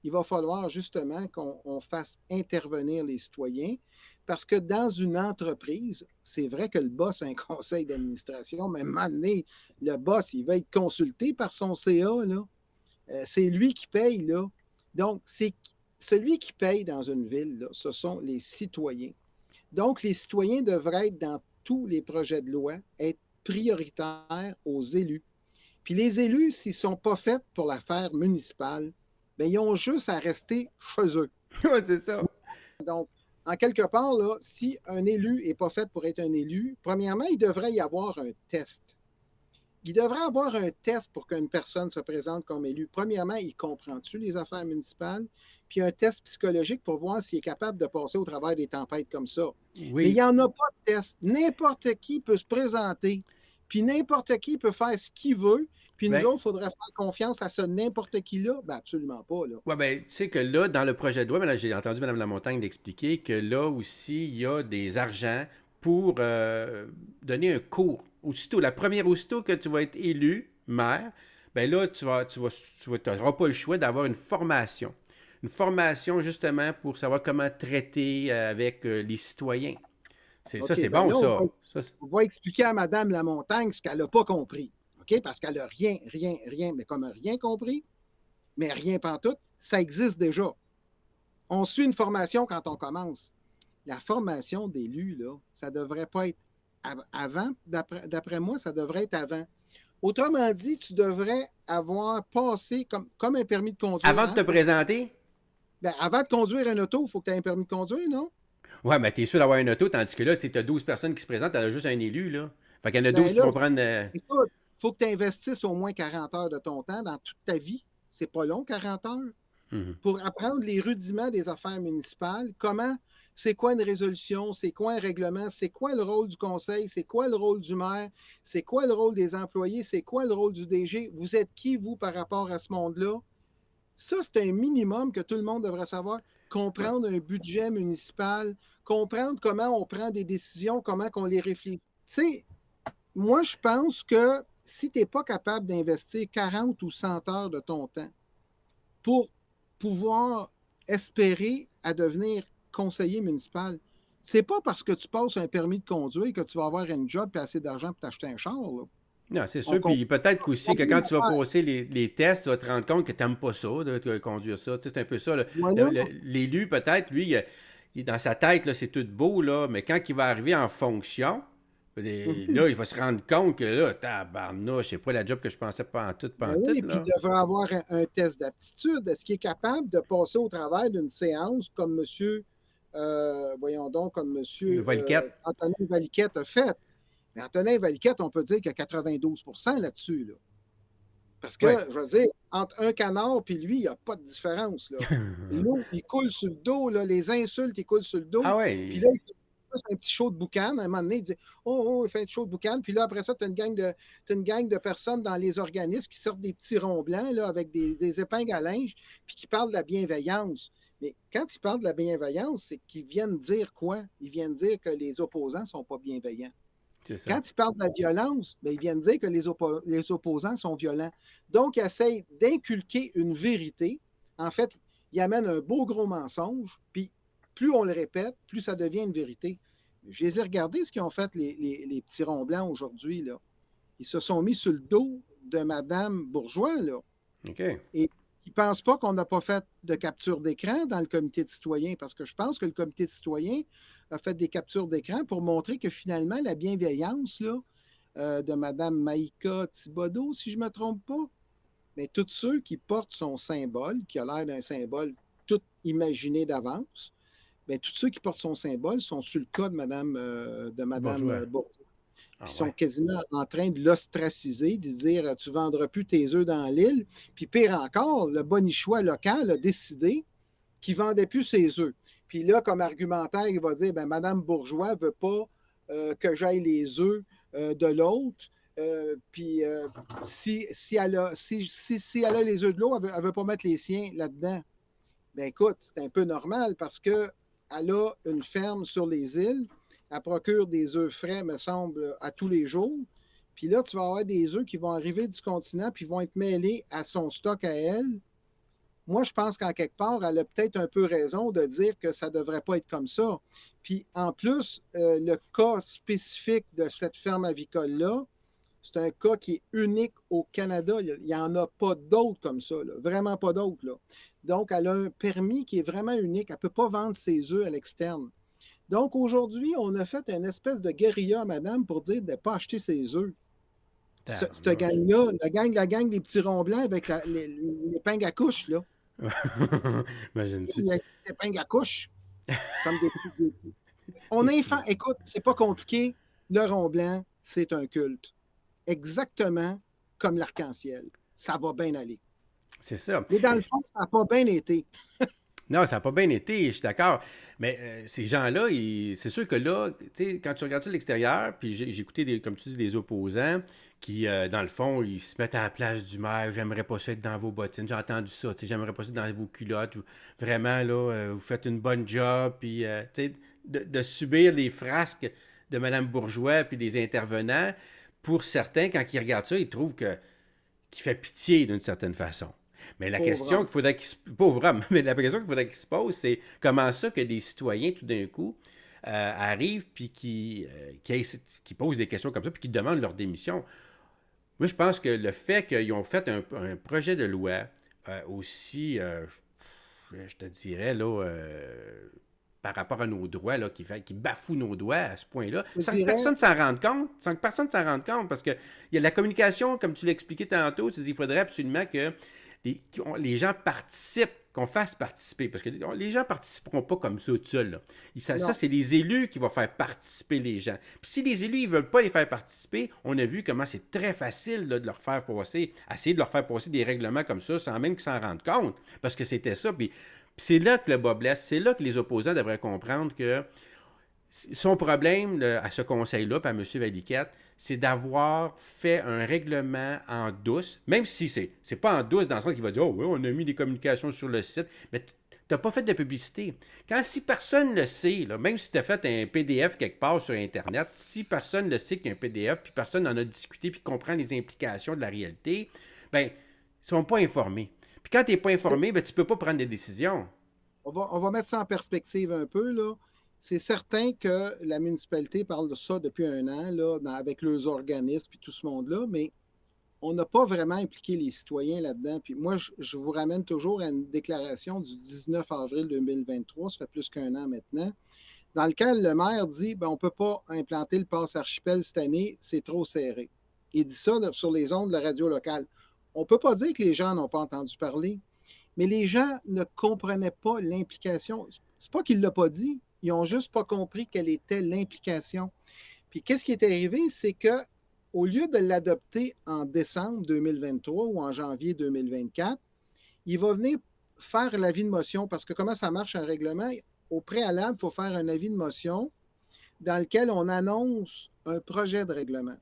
il va falloir justement qu'on fasse intervenir les citoyens parce que dans une entreprise, c'est vrai que le boss a un conseil d'administration, mais à un moment donné, le boss, il va être consulté par son CA, là. C'est lui qui paye, là. Donc, c'est celui qui paye dans une ville, là, ce sont les citoyens. Donc, les citoyens devraient être dans tous les projets de loi, être prioritaires aux élus. Puis les élus, s'ils ne sont pas faits pour l'affaire municipale, bien, ils ont juste à rester chez eux. Ouais, c'est ça. Donc, en quelque part, là, si un élu n'est pas fait pour être un élu, premièrement, il devrait y avoir un test. Il devrait avoir un test pour qu'une personne se présente comme élu. Premièrement, il comprend-tu les affaires municipales? Puis un test psychologique pour voir s'il est capable de passer au travers des tempêtes comme ça. Mais il Oui. n'y en a pas de test. N'importe qui peut se présenter. Puis n'importe qui peut faire ce qu'il veut. Puis nous Ben, autres, il faudrait faire confiance à ce n'importe qui-là. Ben absolument pas, là. ouais, ben, tu sais que là, dans le projet de loi, ben, j'ai entendu Mme Lamontagne l'expliquer que là aussi, il y a des argents pour donner un cours. Aussitôt que tu vas être élu maire, ben là, t'auras pas le choix d'avoir une formation. Une formation justement pour savoir comment traiter avec les citoyens. Ça, OK, c'est ben bon, là, ça. on va expliquer à Mme Lamontagne ce qu'elle n'a pas compris. OK? Parce qu'elle n'a rien, mais comme rien compris, mais rien pantoute, ça existe déjà. On suit une formation quand on commence. La formation d'élus, là, ça ne devrait pas être avant, d'après moi, ça devrait être avant. Autrement dit, tu devrais avoir passé comme un permis de conduire. Avant de te présenter, Ben, avant de conduire un auto, il faut que tu aies un permis de conduire, non? ouais, mais t'es sûr d'avoir une auto, tandis que là, tu as 12 personnes qui se présentent, t'as juste un élu, là. Fait qu'il y en a Ben 12 qui là, vont prendre. écoute, il faut que tu investisses au moins 40 heures de ton temps dans toute ta vie. C'est pas long, 40 heures. Mhm. Pour apprendre les rudiments des affaires municipales, c'est quoi une résolution, c'est quoi un règlement, c'est quoi le rôle du conseil, c'est quoi le rôle du maire, c'est quoi le rôle des employés, c'est quoi le rôle du DG. Vous êtes qui, vous, par rapport à ce monde-là? Ça, c'est un minimum que tout le monde devrait savoir. Comprendre un budget municipal, comprendre comment on prend des décisions, comment on les réfléchit. Tu sais, moi, je pense que si tu n'es pas capable d'investir 40 ou 100 heures de ton temps pour pouvoir espérer à devenir conseiller municipal, c'est pas parce que tu passes un permis de conduire que tu vas avoir un job et assez d'argent pour t'acheter un char, là. Non, c'est On sûr. Puis peut-être qu'aussi que comprend quand tu vas l'affaire. passer les tests, tu vas te rendre compte que tu n'aimes pas ça, de conduire ça. Tu sais, c'est un peu ça. Voilà. L'élu, peut-être, lui, dans sa tête, là, c'est tout beau, là, mais quand il va arriver en fonction, là, il va se rendre compte que là, tabarnouche, c'est pas la job que je pensais pas en tout, Ben oui, puis là. il devrait avoir un test d'aptitude. Est-ce qu'il est capable de passer au travers d'une séance comme monsieur, voyons donc, comme monsieur Valiquette. Antonin Valiquette a fait? Mais Antonin Valiquette, on peut dire qu'il y a 92 là-dessus, là. Parce que, Ouais. je veux dire, entre un canard et lui, il n'y a pas de différence, là. L'eau, il coule sur le dos, là, les insultes, ils coulent sur le dos. Ah Puis ouais. là, il fait juste un petit show de boucan. À un moment donné, il dit oh, il fait un show de boucan. Puis là, après ça, tu as une gang de personnes dans les organismes qui sortent des petits ronds blancs là, avec des épingles à linge, puis qui parlent de la bienveillance. Mais quand ils parlent de la bienveillance, c'est qu'ils viennent dire quoi? Ils viennent dire que les opposants ne sont pas bienveillants. C'est ça. Quand ils parlent de la violence, bien, ils viennent dire que les opposants sont violents. Donc, ils essayent d'inculquer une vérité. En fait, ils amènent un beau gros mensonge, puis plus on le répète, plus ça devient une vérité. Je les ai regardés, ce qu'ils ont fait, les petits ronds blancs aujourd'hui, là. Ils se sont mis sur le dos de Mme Bourgeois, là. OK. Et ils ne pensent pas qu'on n'a pas fait de capture d'écran dans le comité de citoyens, parce que je pense que le comité de citoyens a fait des captures d'écran pour montrer que finalement, la bienveillance là, de Mme Maïka Thibodeau, si je ne me trompe pas, mais tous ceux qui portent son symbole, qui a l'air d'un symbole tout imaginé d'avance, bien, tous ceux qui portent son symbole sont sur le cas de Mme Bourgeois. Bourgeois. Ah Ils sont ouais. quasiment en train de l'ostraciser, de dire tu ne vendras plus tes œufs dans l'île. Puis pire encore, le bonichois local a décidé qu'il ne vendait plus ses œufs. Puis là, comme argumentaire, il va dire Mme Bourgeois ne veut pas que j'aille les œufs de l'autre. Puis si elle a les œufs de l'eau, elle ne veut pas mettre les siens là-dedans. Bien écoute, c'est un peu normal parce qu'elle a une ferme sur les îles. Elle procure des œufs frais, me semble, à tous les jours. Puis là, tu vas avoir des œufs qui vont arriver du continent puis vont être mêlés à son stock à elle. Moi, je pense qu'en quelque part, elle a peut-être un peu raison de dire que ça ne devrait pas être comme ça. Puis en plus, le cas spécifique de cette ferme avicole-là, c'est un cas qui est unique au Canada. Il n'y en a pas d'autres comme ça, là. Vraiment pas d'autres, là. Donc, elle a un permis qui est vraiment unique. Elle ne peut pas vendre ses œufs à l'externe. Donc, aujourd'hui, on a fait une espèce de guérilla à madame pour dire de ne pas acheter ses œufs. Cette gang-là, la gang des petits ronds blancs avec les pingues à couche, là. Imagine-tu. Il y a des pingues à couche, comme des petits. Écoute, c'est pas compliqué. Le rond blanc, c'est un culte. Exactement comme l'arc-en-ciel. Ça va bien aller. C'est ça. Mais dans le fond, ça n'a pas bien été. Non, ça n'a pas bien été, je suis d'accord. Mais ces gens-là, c'est sûr que là, tu sais, quand tu regardes ça de l'extérieur, puis j'ai écouté, comme tu dis, des opposants qui, dans le fond, ils se mettent à la place du maire. J'aimerais pas ça être dans vos bottines. J'ai entendu ça, tu sais, j'aimerais pas ça être dans vos culottes. Vraiment, là, vous faites une bonne job. Puis, tu sais, de subir les frasques de Mme Bourgeois puis des intervenants, pour certains, quand ils regardent ça, ils trouvent qu'il fait pitié d'une certaine façon. Mais la question qu'il faudrait qu'il se... Pauvre homme, mais la question qu'il faudrait qu'il se pose, c'est comment ça que des citoyens, tout d'un coup, arrivent puis qui posent des questions comme ça puis qui demandent leur démission. Moi, je pense que le fait qu'ils ont fait un projet de loi aussi, je te dirais, là, par rapport à nos droits, là, qui bafoue nos droits à ce point-là, sans que personne s'en rende compte, parce qu'il y a la communication, comme tu l'expliquais tantôt, tu dis, il faudrait absolument que les gens participent, qu'on fasse participer, parce que les gens ne participeront pas comme ça tout seuls. Ça, c'est les élus qui vont faire participer les gens. Puis si les élus ne veulent pas les faire participer, on a vu comment c'est très facile là, de leur faire passer, essayer de leur faire passer des règlements comme ça sans même qu'ils s'en rendent compte, parce que c'était ça. Puis c'est là que le bas blesse, c'est là que les opposants devraient comprendre que son problème à ce conseil-là, puis à M. Valiquette, c'est d'avoir fait un règlement en douce, même si c'est pas en douce dans le sens qu'il va dire « Oh oui, on a mis des communications sur le site », mais tu n'as pas fait de publicité. Si personne le sait, là, même si tu as fait un PDF quelque part sur Internet, si personne le sait qu'il y a un PDF, puis personne en a discuté, puis comprend les implications de la réalité, bien, ils ne sont pas informés. Puis quand tu n'es pas informé, ben, tu ne peux pas prendre des décisions. On va mettre ça en perspective un peu, là. C'est certain que la municipalité parle de ça depuis un an, là, avec leurs organismes et tout ce monde-là, mais on n'a pas vraiment impliqué les citoyens là-dedans. Puis moi, je vous ramène toujours à une déclaration du 19 avril 2023, ça fait plus qu'un an maintenant, dans lequel le maire dit on ne peut pas implanter le pass archipel cette année, c'est trop serré. Il dit ça sur les ondes de la radio locale. On ne peut pas dire que les gens n'ont pas entendu parler, mais les gens ne comprenaient pas l'implication. C'est pas qu'il ne l'a pas dit, ils n'ont juste pas compris quelle était l'implication. Puis qu'est-ce qui est arrivé, c'est que au lieu de l'adopter en décembre 2023 ou en janvier 2024, il va venir faire l'avis de motion, parce que comment ça marche un règlement? Au préalable, il faut faire un avis de motion dans lequel on annonce un projet de règlement.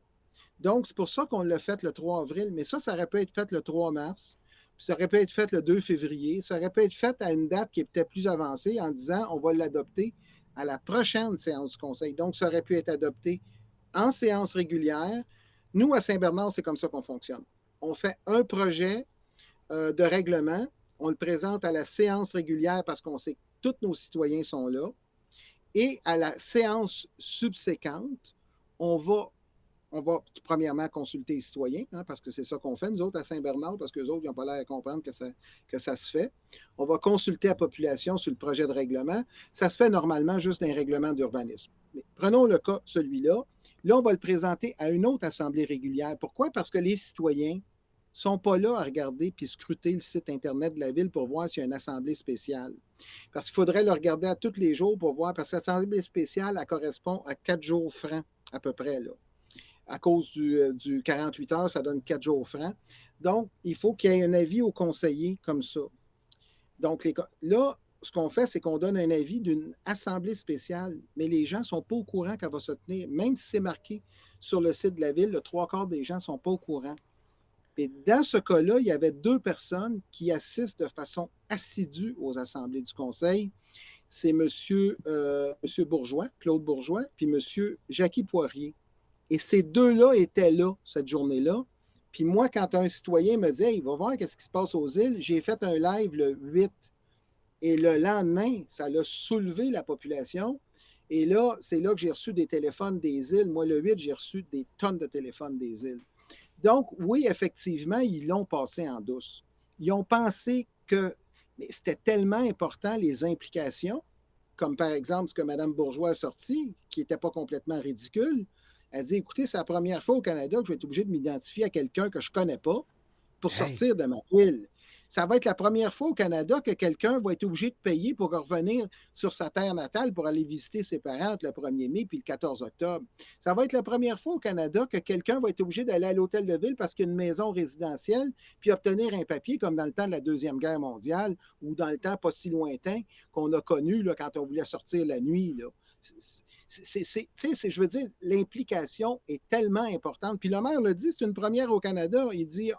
Donc, c'est pour ça qu'on l'a fait le 3 avril, mais ça aurait pu être fait le 3 mars, puis ça aurait pu être fait le 2 février, ça aurait pu être fait à une date qui est peut-être plus avancée en disant on va l'adopter à la prochaine séance du Conseil. Donc, ça aurait pu être adopté en séance régulière. Nous, à Saint-Bernard, c'est comme ça qu'on fonctionne. On fait un projet de règlement, on le présente à la séance régulière parce qu'on sait que tous nos citoyens sont là, et à la séance subséquente, on va premièrement consulter les citoyens, parce que c'est ça qu'on fait, nous autres, à Saint-Bernard, parce qu'eux autres, ils n'ont pas l'air à comprendre que ça se fait. On va consulter la population sur le projet de règlement. Ça se fait normalement juste d'un règlement d'urbanisme. Mais prenons le cas, celui-là. Là, on va le présenter à une autre assemblée régulière. Pourquoi? Parce que les citoyens ne sont pas là à regarder puis scruter le site Internet de la ville pour voir s'il y a une assemblée spéciale. Parce qu'il faudrait le regarder à tous les jours pour voir, parce que l'assemblée spéciale, elle correspond à 4 jours francs, à peu près, là. À cause du 48 heures, ça donne 4 jours francs. Donc, il faut qu'il y ait un avis au conseiller comme ça. Donc, là, ce qu'on fait, c'est qu'on donne un avis d'une assemblée spéciale, mais les gens ne sont pas au courant qu'elle va se tenir. Même si c'est marqué sur le site de la ville, le 3/4 des gens ne sont pas au courant. Et dans ce cas-là, il y avait 2 personnes qui assistent de façon assidue aux assemblées du conseil. C'est M. Bourgeois, Claude Bourgeois, puis M. Jackie Poirier. Et ces 2-là étaient là, cette journée-là. Puis moi, quand un citoyen me dit « Hey, va voir qu'est-ce qui se passe aux îles », j'ai fait un live le 8. Et le lendemain, ça a soulevé la population. Et là, c'est là que j'ai reçu des téléphones des îles. Moi, le 8, j'ai reçu des tonnes de téléphones des îles. Donc, oui, effectivement, ils l'ont passé en douce. Ils ont pensé que c'était tellement important, les implications, comme par exemple ce que Mme Bourgeois a sorti, qui n'était pas complètement ridicule. Elle dit, écoutez, c'est la première fois au Canada que je vais être obligé de m'identifier à quelqu'un que je ne connais pas pour Hey! sortir de ma ville. Ça va être la première fois au Canada que quelqu'un va être obligé de payer pour revenir sur sa terre natale pour aller visiter ses parents entre le 1er mai puis le 14 octobre. Ça va être la première fois au Canada que quelqu'un va être obligé d'aller à l'hôtel de ville parce qu'il y a une maison résidentielle puis obtenir un papier comme dans le temps de la Deuxième Guerre mondiale ou dans le temps pas si lointain qu'on a connu là, quand on voulait sortir la nuit. Là. Je veux dire, l'implication est tellement importante. Puis le maire le dit, c'est une première au Canada. Il dit,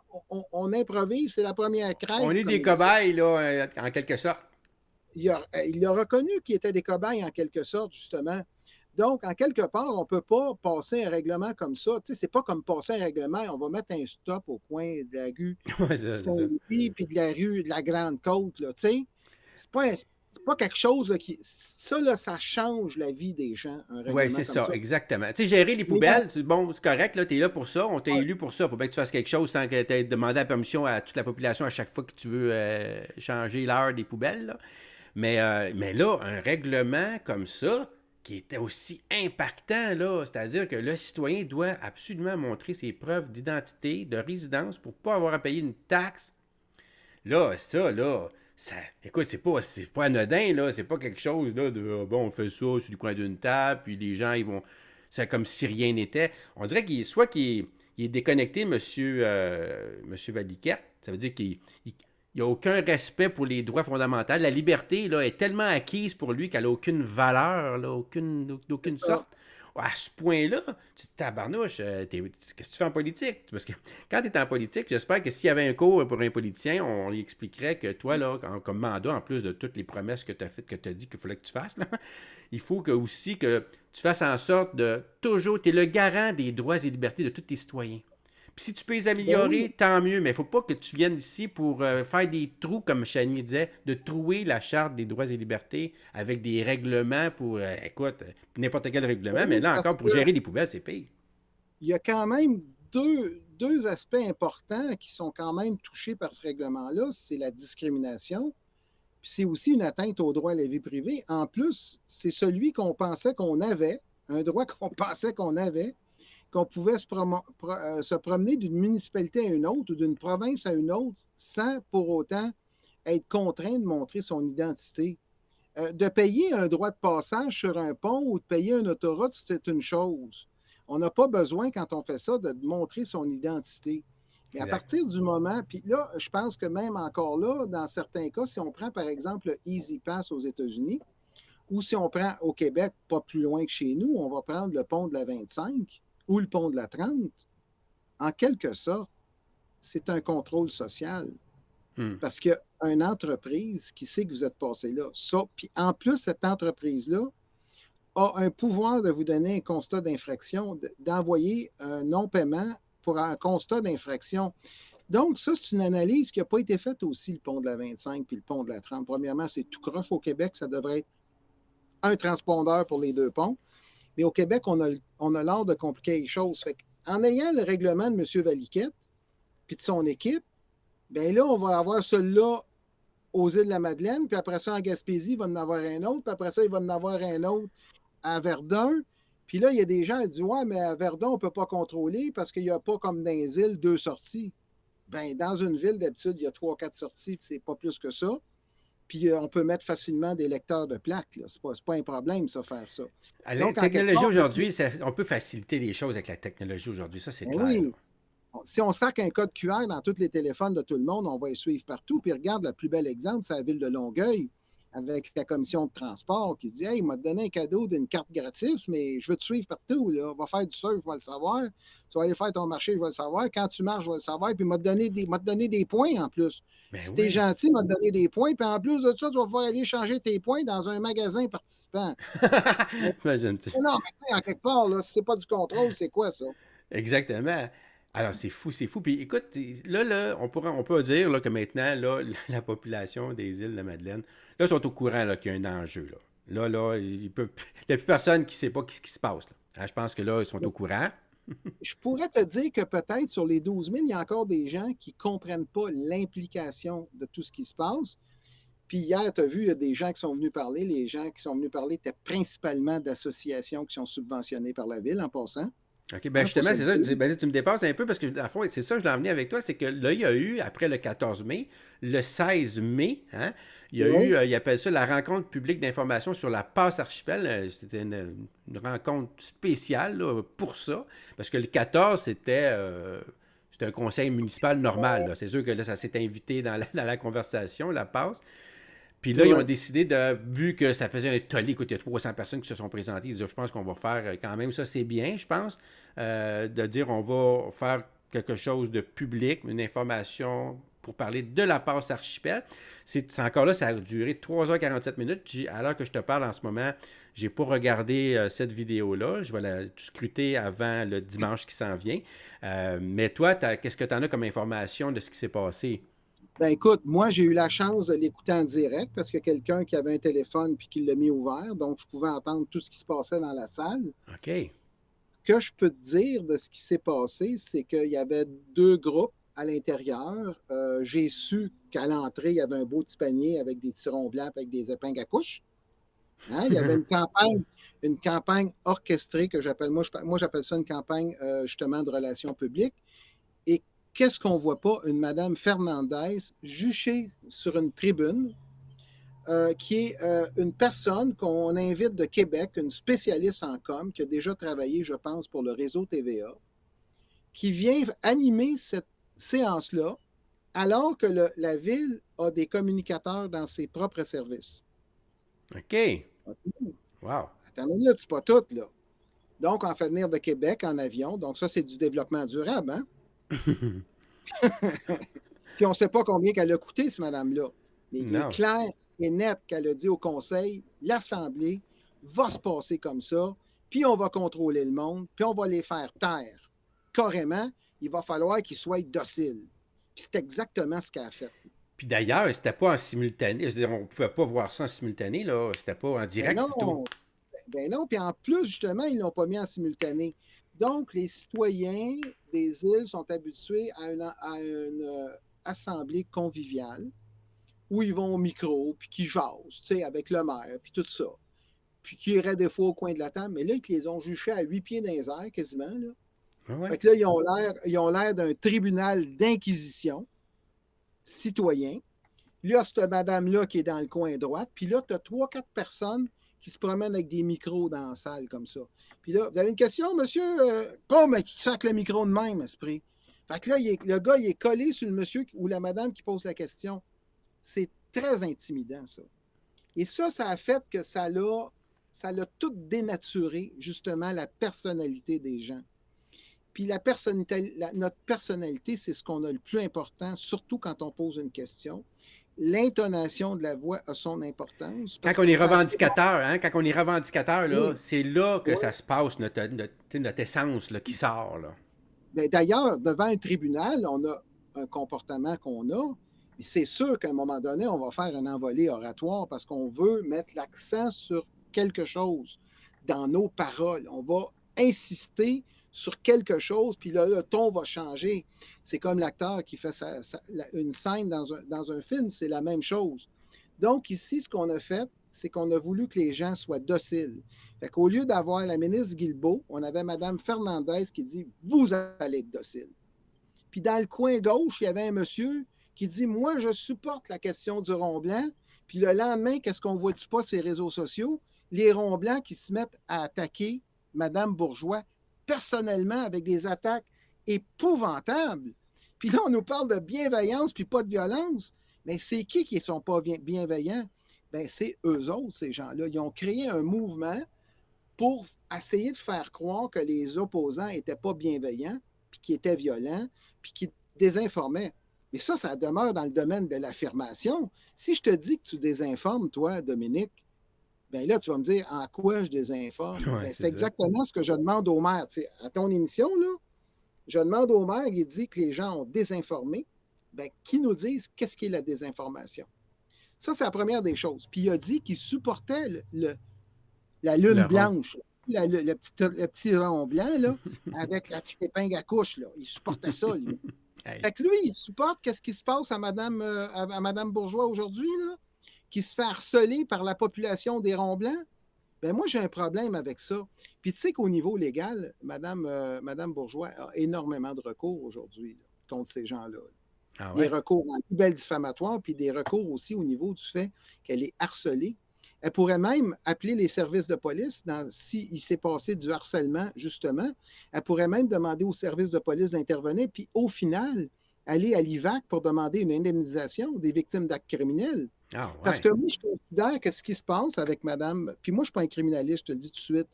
on improvise, c'est la première On crête. est Comme des il dit. cobayes, là, en quelque sorte. Il a reconnu qu'ils étaient des cobayes en quelque sorte, justement. Donc, en quelque part, on ne peut pas passer un règlement comme ça. Tu sais, c'est pas comme passer un règlement, on va mettre un stop au coin de la rue Ouais, c'est ça. Saint-Louis puis de la rue de la Grande-Côte, là, tu sais. C'est pas quelque chose là, qui... Ça, là, ça change la vie des gens, un règlement Oui, c'est comme ça, ça. exactement. Tu sais, gérer les Mais poubelles, bon, c'est correct, là, tu es là pour ça, on t'a ouais, élu pour ça. Faut bien que tu fasses quelque chose sans que tu aies demandé la permission à toute la population à chaque fois que tu veux changer l'heure des poubelles, là. Mais là, un règlement comme ça, qui était aussi impactant, là, c'est-à-dire que le citoyen doit absolument montrer ses preuves d'identité, de résidence pour ne pas avoir à payer une taxe. Là, ça, écoute, c'est pas anodin, là, c'est pas quelque chose, là, de, bon, on fait ça sur le coin d'une table, puis les gens, ils vont, c'est comme si rien n'était. On dirait qu'il est déconnecté, monsieur Valiquette, ça veut dire qu'il n'y a aucun respect pour les droits fondamentaux. La liberté, là, est tellement acquise pour lui qu'elle n'a aucune valeur, là, c'est d'aucune ça. sorte. À ce point-là, tu te tabarnouche, qu'est-ce que tu fais en politique? Parce que quand tu es en politique, j'espère que s'il y avait un cours pour un politicien, on lui expliquerait que toi, là, comme mandat, en plus de toutes les promesses que tu as faites, que tu as dit qu'il fallait que tu fasses, là, il faut aussi que tu fasses en sorte de toujours, tu es le garant des droits et libertés de tous tes citoyens. Puis si tu peux les Ben oui, améliorer, tant mieux, mais il ne faut pas que tu viennes ici pour faire des trous, comme Chani disait, de trouer la Charte des droits et libertés avec des règlements pour, écoute, n'importe quel ben règlement, mais oui, là parce encore, pour que gérer les poubelles, c'est pire. il y a quand même deux aspects importants qui sont quand même touchés par ce règlement-là. C'est la discrimination, puis c'est aussi une atteinte au droit à la vie privée. En plus, c'est celui qu'on pensait qu'on avait, un droit qu'on pensait qu'on avait, qu'on pouvait se promener d'une municipalité à une autre ou d'une province à une autre sans pour autant être contraint de montrer son identité. De payer un droit de passage sur un pont ou de payer une autoroute, c'est une chose. On n'a pas besoin, quand on fait ça, de montrer son identité. Mais à Exact. partir du moment, puis là, je pense que même encore là, dans certains cas, si on prend par exemple le Easy Pass aux États-Unis, ou si on prend au Québec, pas plus loin que chez nous, on va prendre le pont de la 25 ou le pont de la 30, en quelque sorte, c'est un contrôle social. Hmm. Parce qu'il y a une entreprise qui sait que vous êtes passé là. Ça, puis en plus, cette entreprise-là a un pouvoir de vous donner un constat d'infraction, d'envoyer un non-paiement pour un constat d'infraction. Donc, ça, c'est une analyse qui n'a pas été faite aussi, le pont de la 25 puis le pont de la 30. Premièrement, c'est tout croche au Québec, ça devrait être un transpondeur pour les deux ponts. Mais au Québec, on a l'art de compliquer les choses. Fait en ayant le règlement de M. Valiquette puis de son équipe, bien là, on va avoir celui-là aux îles de la Madeleine, puis après ça, en Gaspésie, il va en avoir un autre, puis après ça, il va en avoir un autre à Verdun. Puis là, il y a des gens qui disent ouais, mais à Verdun, on ne peut pas contrôler parce qu'il n'y a pas comme dans les îles deux sorties. Bien, dans une ville, d'habitude, il y a 3-4 sorties, puis c'est pas plus que ça. Puis on peut mettre facilement des lecteurs de plaques. Ce n'est pas un problème, ça, faire ça. La Donc, en quelque technologie part, aujourd'hui, on peut faciliter les choses avec la technologie aujourd'hui, ça c'est ben clair, là. oui, si on sac un code QR dans tous les téléphones de tout le monde, on va les suivre partout. Puis regarde, le plus bel exemple, c'est la ville de Longueuil, avec la commission de transport qui dit hey, il m'a donné un cadeau d'une carte gratis, mais je veux te suivre partout. Là. On va faire du surf, je vais le savoir. Tu vas aller faire ton marché, je vais le savoir. Quand tu marches, je vais le savoir. Puis il m'a donné des points en plus. Ben Si t'es oui. gentil, il m'a donné des points. Puis en plus de ça, tu vas pouvoir aller changer tes points dans un magasin participant. Mais Imagine-tu. non, mais tu sais, en quelque part, là, si c'est pas du contrôle, c'est quoi ça? Exactement. Alors, c'est fou, c'est fou. Puis écoute, là, on peut dire là, que maintenant, là, la population des îles de la Madeleine, là, sont au courant là, qu'il y a un enjeu. Il n'y a plus personne qui ne sait pas ce qui se passe. Là. Hein, je pense que là, ils sont au courant. Je pourrais te dire que peut-être sur les 12 000, il y a encore des gens qui ne comprennent pas l'implication de tout ce qui se passe. Puis hier, tu as vu, il y a des gens qui sont venus parler. Les gens qui sont venus parler étaient principalement d'associations qui sont subventionnées par la ville en passant. OK, ben Faut justement, se c'est le ça. dire. Ben, tu me dépasses un peu parce que, dans le fond, c'est ça que je l'ai emmené avec toi, c'est que là, il y a eu, après le 14 mai, le 16 mai, hein, il y a eu, Oui, ils appellent ça la rencontre publique d'information sur la passe archipel. C'était une rencontre spéciale là, pour ça, parce que le 14, c'était un conseil municipal normal. Là. C'est sûr que là, ça s'est invité dans la conversation, la passe. Puis là, ils ont oui. décidé de, vu que ça faisait un tollé, écoute, il y a 300 personnes qui se sont présentées, ils disent, je pense qu'on va faire quand même ça, c'est bien, je pense, de dire on va faire quelque chose de public, une information pour parler de la passe archipel. C'est encore là, ça a duré 3h47 minutes. À l'heure que je te parle en ce moment, j'ai pas regardé cette vidéo-là. Je vais la scruter avant le dimanche qui s'en vient. Mais toi, qu'est-ce que tu en as comme information de ce qui s'est passé? Ben écoute, moi, j'ai eu la chance de l'écouter en direct parce que quelqu'un qui avait un téléphone puis qui l'a mis ouvert, donc je pouvais entendre tout ce qui se passait dans la salle. OK. Ce que je peux te dire de ce qui s'est passé, c'est qu'il y avait deux groupes à l'intérieur. J'ai su qu'à l'entrée, il y avait un beau petit panier avec des tirons blancs avec des épingles à couche. Hein? Il y avait une campagne orchestrée que j'appelle, moi j'appelle ça une campagne justement de relations publiques. Et qu'est-ce qu'on ne voit pas? Une Madame Fernandez juchée sur une tribune qui est une personne qu'on invite de Québec, une spécialiste en com, qui a déjà travaillé, je pense, pour le réseau TVA, qui vient animer cette séance-là, alors que la ville a des communicateurs dans ses propres services. OK. OK. Wow. Attends une minute, c'est pas tout, là. Donc, on fait venir de Québec en avion. Donc, ça, c'est du développement durable, hein? Puis, on ne sait pas combien qu'elle a coûté, cette madame-là. Mais il est Non. clair et net qu'elle a dit au Conseil, l'Assemblée va se passer comme ça, puis on va contrôler le monde, puis on va les faire taire. Carrément, il va falloir qu'ils soient dociles. Puis c'est exactement ce qu'elle a fait. Puis d'ailleurs, c'était pas en simultané. Je veux dire, on pouvait pas voir ça en simultané, là. C'était pas en Ben direct plutôt. non, ben non. Puis en plus, justement, ils ne l'ont pas mis en simultané. Donc, les citoyens des îles sont habitués à une assemblée conviviale où ils vont au micro, puis qui jasent, tu sais, avec le maire, puis tout ça. Puis qui iraient des fois au coin de la table. Mais là, ils les ont juchés à 8 pieds dans les airs, quasiment. Là. Ah ouais. Fait que là, ils ont l'air d'un tribunal d'inquisition citoyen. Là, cette madame-là qui est dans le coin droite. Puis là, tu as 3-4 personnes qui se promènent avec des micros dans la salle comme ça. Puis là, vous avez une question, monsieur? Pas, mais qui sac le micro de même, esprit. Fait que là, le gars, il est collé sur le monsieur ou la madame qui pose la question. C'est très intimidant, ça. Et ça a fait que ça l'a tout dénaturé, justement, la personnalité des gens. Puis notre personnalité, c'est ce qu'on a le plus important, surtout quand on pose une question. L'intonation de la voix a son importance. Quand on est revendicateur, hein, quand on est revendicateur, là, Oui. c'est là que Oui. ça se passe, notre essence là, qui sort. Là. Ben, d'ailleurs, devant un tribunal, on a un comportement qu'on a. Et c'est sûr qu'à un moment donné, on va faire un envolé oratoire parce qu'on veut mettre l'accent sur quelque chose dans nos paroles. On va insister sur quelque chose, puis là, le ton va changer. C'est comme l'acteur qui fait une scène dans un film, c'est la même chose. Donc ici, ce qu'on a fait, c'est qu'on a voulu que les gens soient dociles. Fait qu'au lieu d'avoir la ministre Guilbeault, on avait Mme Fernandez qui dit « Vous allez être docile ». Puis dans le coin gauche, il y avait un monsieur qui dit « Moi, je supporte la question du rond blanc ». Puis le lendemain, qu'est-ce qu'on ne voit-tu pas sur les réseaux sociaux? Les ronds blancs qui se mettent à attaquer Mme Bourgeois personnellement avec des attaques épouvantables. Puis là, on nous parle de bienveillance puis pas de violence. Mais c'est qui ne sont pas bienveillants? Bien, c'est eux autres, ces gens-là. Ils ont créé un mouvement pour essayer de faire croire que les opposants n'étaient pas bienveillants, puis qu'ils étaient violents, puis qu'ils désinformaient. Mais ça demeure dans le domaine de l'affirmation. Si je te dis que tu désinformes, toi, Dominique, bien là, tu vas me dire en quoi je désinforme. Ouais, bien, c'est c'est exactement ce que je demande au maire. Tu sais, à ton émission, là, je demande au maire, il dit que les gens ont désinformé. Bien, qui nous dise qu'est-ce qu'est la désinformation? Ça, c'est la première des choses. Puis il a dit qu'il supportait la lune blanche, le petit rond blanc, là, avec la petite épingle à couche. Là. Il supportait ça, lui. Hey. Fait que lui, il supporte qu'est-ce qui se passe à Madame Bourgeois aujourd'hui, là, qui se fait harceler par la population des ronds blancs. Ben moi, j'ai un problème avec ça. Puis tu sais qu'au niveau légal, Madame Bourgeois a énormément de recours aujourd'hui là, contre ces gens-là. Ah Des ouais? recours en libelle diffamatoire, puis des recours aussi au niveau du fait qu'elle est harcelée. Elle pourrait même appeler les services de police s'il s'est passé du harcèlement, justement. Elle pourrait même demander aux services de police d'intervenir, puis au final, aller à l'IVAC pour demander une indemnisation des victimes d'actes criminels. Ah Parce ouais. que moi, je considère que ce qui se passe avec madame, puis moi, je ne suis pas un criminaliste, je te le dis tout de suite,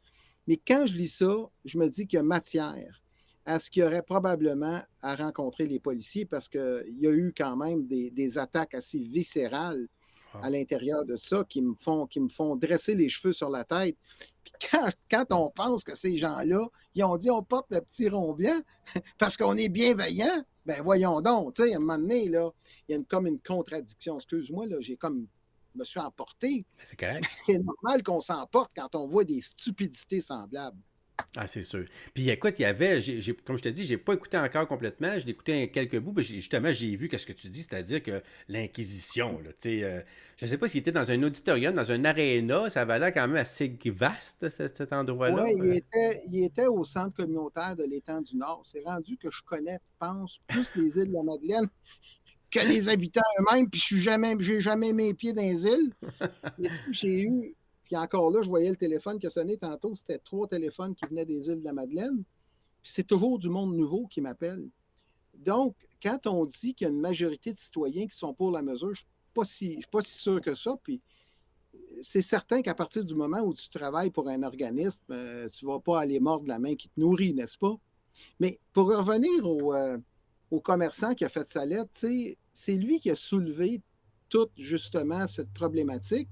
mais quand je lis ça, je me dis qu'il y a matière à ce qu'il y aurait probablement à rencontrer les policiers parce qu'il y a eu quand même des attaques assez viscérales à Wow. l'intérieur de ça qui me font dresser les cheveux sur la tête. Puis quand on pense que ces gens-là, ils ont dit on porte le petit rond blanc parce qu'on est bienveillant, ben voyons donc, tu sais, à un moment donné, là, il y a comme une contradiction. Excuse-moi, là, je me suis emporté. Ben, c'est correct. C'est normal qu'on s'emporte quand on voit des stupidités semblables. Ah, c'est sûr. Puis écoute, il y avait, comme je te dis, j'ai pas écouté encore complètement, j'ai écouté quelques bouts, mais justement, j'ai vu qu'est-ce que tu dis, c'est-à-dire que l'Inquisition, là, tu sais, je sais pas s'il était dans un auditorium, dans un aréna, ça avait l'air quand même assez vaste, cet endroit-là. Oui, il était au centre communautaire de l'Étang du Nord. C'est rendu que je connais, je pense, plus les îles de la Madeleine que les habitants eux-mêmes, puis j'ai jamais mis les pieds dans les îles. Mais tu sais, j'ai eu, puis encore là, je voyais le téléphone qui a sonné tantôt, c'était 3 téléphones qui venaient des îles de la Madeleine. Puis c'est toujours du monde nouveau qui m'appelle. Donc, quand on dit qu'il y a une majorité de citoyens qui sont pour la mesure, je ne suis pas si sûr que ça. Puis c'est certain qu'à partir du moment où tu travailles pour un organisme, tu ne vas pas aller mordre la main qui te nourrit, n'est-ce pas? Mais pour revenir au commerçant qui a fait sa lettre, c'est lui qui a soulevé toute justement cette problématique.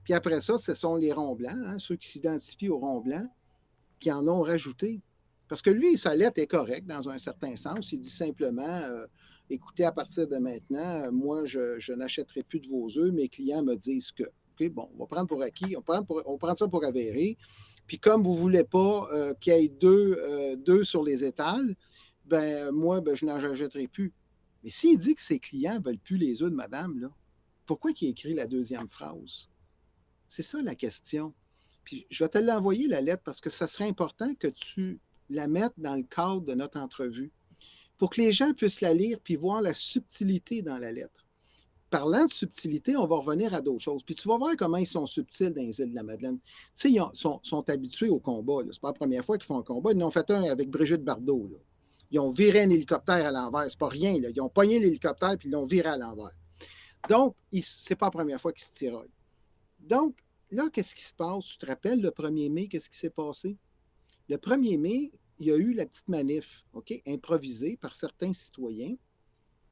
Puis après ça, ce sont les ronds blancs, hein, ceux qui s'identifient aux ronds blancs, qui en ont rajouté. Parce que lui, sa lettre est correcte dans un certain sens. Il dit simplement écoutez, à partir de maintenant, moi, je n'achèterai plus de vos œufs. Mes clients me disent que. OK, bon, on va prendre pour acquis, on prend ça pour avéré. Puis comme vous ne voulez pas qu'il y ait deux sur les étals, ben moi, ben, je n'en achèterai plus. Mais s'il dit que ses clients ne veulent plus les œufs de madame, là, pourquoi il écrit la deuxième phrase? C'est ça la question. Puis je vais te l'envoyer, la lettre, parce que ça serait important que tu la mettes dans le cadre de notre entrevue pour que les gens puissent la lire puis voir la subtilité dans la lettre. Parlant de subtilité, on va revenir à d'autres choses. Puis tu vas voir comment ils sont subtils dans les îles de la Madeleine. Tu sais, ils sont habitués au combat. Ce n'est pas la première fois qu'ils font un combat. Ils en ont fait un avec Brigitte Bardot. Là. Ils ont viré un hélicoptère à l'envers. C'est pas rien. Là. Ils ont pogné l'hélicoptère puis ils l'ont viré à l'envers. Donc, c'est pas la première fois qu'ils se tiraillent. Donc, là, qu'est-ce qui se passe? Tu te rappelles, le 1er mai, qu'est-ce qui s'est passé? Le 1er mai, il y a eu la petite manif, OK, improvisée par certains citoyens.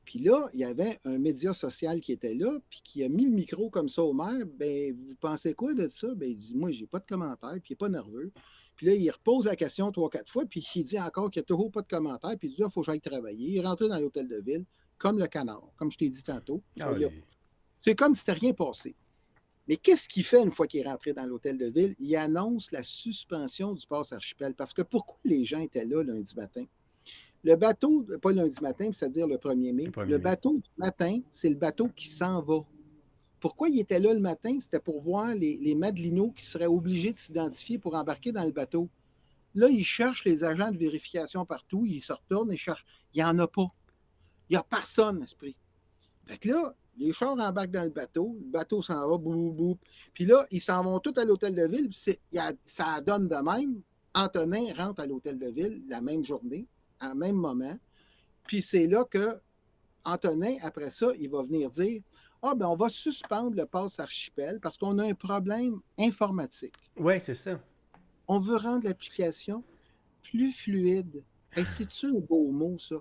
Puis là, il y avait un média social qui était là, puis qui a mis le micro comme ça au maire. Ben, vous pensez quoi de ça? Ben, il dit, moi, j'ai pas de commentaire, puis il n'est pas nerveux. Puis là, il repose la question 3-4 fois, puis il dit encore qu'il n'y a toujours pas de commentaire, puis il dit, il faut que j'aille travailler. Il est rentré dans l'hôtel de ville, comme le canard, comme je t'ai dit tantôt. Ah, C'est comme si c'était rien passé. Mais qu'est-ce qu'il fait une fois qu'il est rentré dans l'hôtel de ville? Il annonce la suspension du pass archipel. Parce que pourquoi les gens étaient là lundi matin? Le bateau, pas lundi matin, c'est-à-dire le 1er mai, le bateau du matin, c'est le bateau qui s'en va. Pourquoi il était là le matin? C'était pour voir les Madelinots qui seraient obligés de s'identifier pour embarquer dans le bateau. Là, ils cherchent les agents de vérification partout, ils se retournent et cherchent. Il n'y en a pas. Il n'y a personne, esprit. Fait que là, les chars embarquent dans le bateau s'en va, boum, boum. Puis là, ils s'en vont tous à l'hôtel de ville, puis ça donne de même. Antonin rentre à l'hôtel de ville la même journée, à même moment. Puis c'est là que Antonin, après ça, il va venir dire ah, ben on va suspendre le pass archipel parce qu'on a un problème informatique. Oui, c'est ça. On veut rendre l'application plus fluide. Hey, c'est-tu un beau mot, ça?